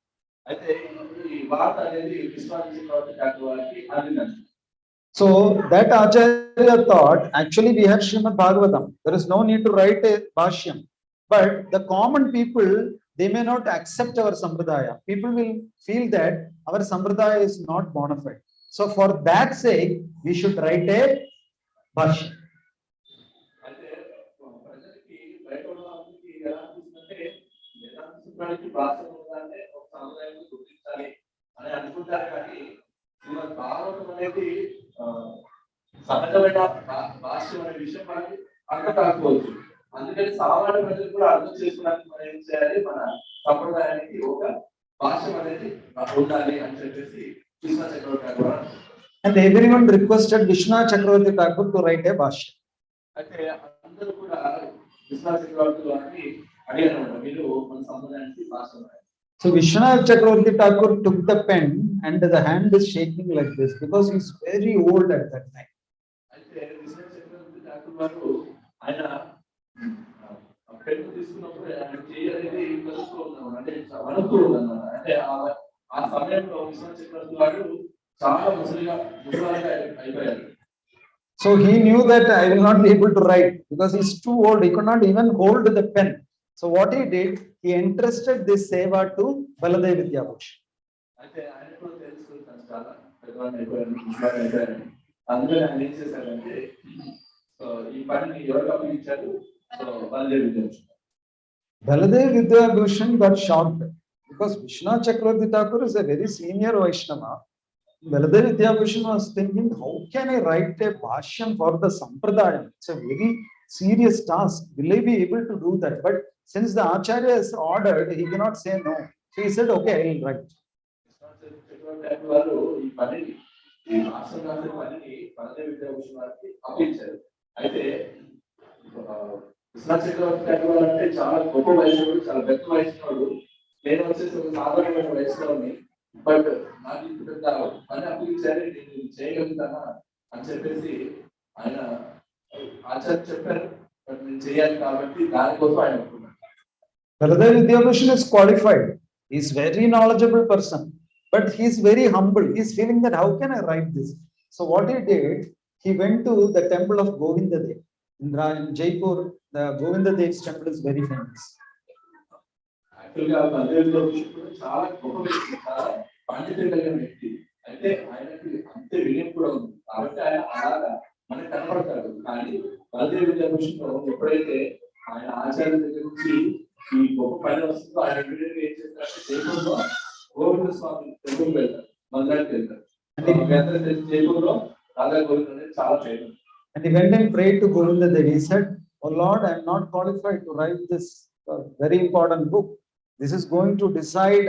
అయితే So that acharya thought, actually we have Srimad Bhagavatam. There is no need to write a bhashyam. But the common people, they may not accept our sampradaya. People will feel that our sampradaya is not bona fide. So for that sake, we should write a bhashyam. అని అనుకుంటారు. కానీ శ్రీమద్ భాగవతం అనేది సహజమైన భాష్యం అనే విషయం మనకి అర్థం కాకపోవచ్చు. అందుకని సామాన్య ప్రజలు కూడా అర్థం చేసుకోవడానికి మనం ఏం చేయాలి, మన సంప్రదాయానికి ఒక భాష్యం అనేది ఉండాలి అని చెప్పేసి కృష్ణ చక్రవర్తి గారు కూడా అంటారు. And everyone requested Vishnu Chakravarti Thakur to write a bhashya. అయితే అందరూ కూడా కృష్ణ చక్రవర్తి గారిని అడిగారు, మీరు మన సంబంధానికి భాష రాయాలి. So Vishwanath Chakravarti Thakur took the pen and the hand is shaking like this because he is very old at that time. అయితే విశ్వనాథ చక్రవర్తి ఠాకూర్ గారు ఆయన పెన్ను తీసుకున్నప్పుడు ఆయన చేయలేదు కలుస్తూ ఉన్నాడు, అంటే వణుకుతూ ఉన్నాడు. అంటే ఆ సమయంలో విశ్వనాథ చక్రవర్తి గారు చాలా ముసలిగా అయిపోయారు. So he knew that I will not be able to write because he is too old. He could not even hold the pen. So what he did, he entrusted this seva to Baladev Vidyabhushan. అయితే ఆయన కూడా తెలుసుకుంటాను చాలా పెద్దవాడిని అయిపోయారు, ముసలివాడిని అయిపోయారు. అందులో ఆయన ఏం చేశారంటే సో ఈ పనిని ఎవరు అప్పగించారు? So Baldev Vidyabhushan. Baladev Vidyabhushan got shocked because Vishwanath Chakravarti Thakur is a very senior Vaishnava. Baladev Vidyabhushan was thinking, how can I write a bhashyam for the Sampradayam? It's a very serious task. Will I be able to do that? But since the Acharya has ordered, he cannot say no. So he said, okay, I will write. చక్రవర్తి గారు ఈ పనిని, ఈ భాషను రాసే పనిని బలదేవ్ విద్యాభూషణ్ గారికి అప్పగించారు. అయితే విశ్వనాథ చక్రవర్తి గారు అంటే చాలా గొప్ప వయసుడు, చాలా పెద్ద వయసుడు. నేను వచ్చేసి ఒక సాధారణమైన వయసులోని, బట్ నాకు ఇంత పెద్ద పని అప్పగించారు, నేను చేయగలుగుతానా అని చెప్పేసి ఆయన ఆచార్య చెప్పారు. బట్ నేను చేయాలి కాబట్టి దానికోసం ఆయన ఒప్పుకున్నాను. Baladev Vidyabhushan is qualified. He is very knowledgeable person, but he is very humble. He is feeling that how can I write this? So what he did, he went to the temple of Govindadev. In Jaipur, the Govindadev temple is very famous. యాక్చువల్గా బలదేవ్ విద్యాభూషణ్ కూడా చాలా గొప్ప వ్యక్తి, చాలా పాండిత్యం కలిగిన వ్యక్తి. అయితే ఆయనకి అంతే వినయం కూడా ఉంది కాబట్టి ఆయన అలాగా మనకు కనపడతాడు. కానీ బలదేవ్ విద్యాభూషణ్ ఎప్పుడైతే ఆయన ఆచార్య దగ్గర నుంచి ఈ గొప్ప పని వస్తుందో ఆయన ఇమీడియట్గా ఏం చేస్తారంటే జైపూర్లో గోవింద స్వామి టెంపుల్కి వెళ్తారు, మందిరానికి వెళ్తారు. జైపూర్లో రాధా గోవింద అనేది చాలా famous. And he went and prayed to Govindadev. He said, "Oh Lord, I am not qualified to write this very important book. This is going to decide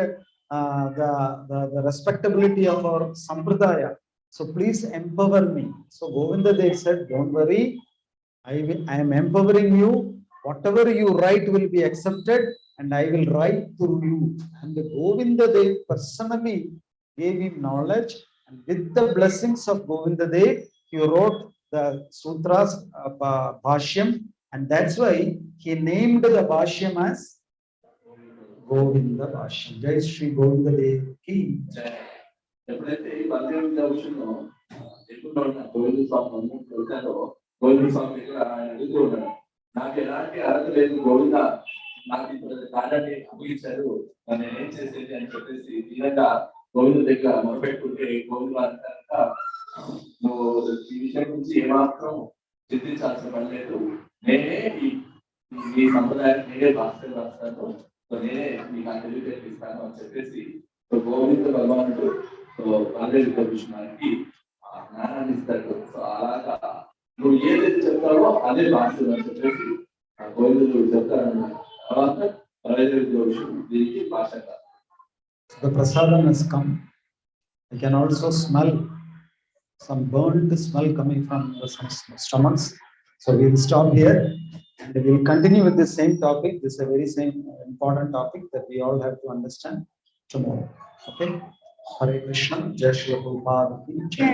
the respectability of our sampradaya. So please empower me." So Govindadev said, "Don't worry, I am empowering you. Whatever you write will be accepted, and I will write through you." And Govindadev personally gave him knowledge, and with the blessings of Govindadev, he wrote the sutras bhashyam, and that's why he named the bhashyam as Govinda Bhashyam. Jai Shri Govindadev ki jai. ఎప్పుడైతే ఈ బలదేవ్ విద్యాభూషణ్ ఎప్పుడు గోవింద స్వామి వెళ్తారో, గోవింద స్వామి దగ్గర ఆయన అడుగుతూ ఉన్నాడు, నాకు ఎలాంటి అర్హత లేదు గోవింద, నాకు ఇప్పుడు కార్యాన్ని అప్పగించారు, నన్ను ఏం చేసేది అని చెప్పేసి తీరంగా గోవింద దగ్గర మొదలుపెట్టుకుంటే గోవింద అంటారంట, నువ్వు ఈ విషయం గురించి ఏమాత్రం చింతించాల్సిన పని లేదు, నేనే ఈ సంప్రదాయాన్ని నేనే రాస్తాను, నేనే మీకు ఆ తెలివితేటలు ఇస్తాను అని చెప్పేసి గోవింద భగవానుడు బలదేవ్ విద్యాభూషణానికి జ్ఞానాన్ని ఇస్తాడు. సో అలాగా నువ్వు ఏదైతే చెప్తావో అదే భాష అని చెప్పేసి గోవిందుడు చెప్తారన్న తర్వాత బలదేవ్ విద్యాభూషణ్ దీనికి భాష. The prasadam has come. I can also smell some burnt smell coming from the stomachs. So we will stop here and we will continue with the same topic. This is a very same important topic that we all have to understand tomorrow. Okay. Hare Krishna. Jai Shri Prabhupada ki jai.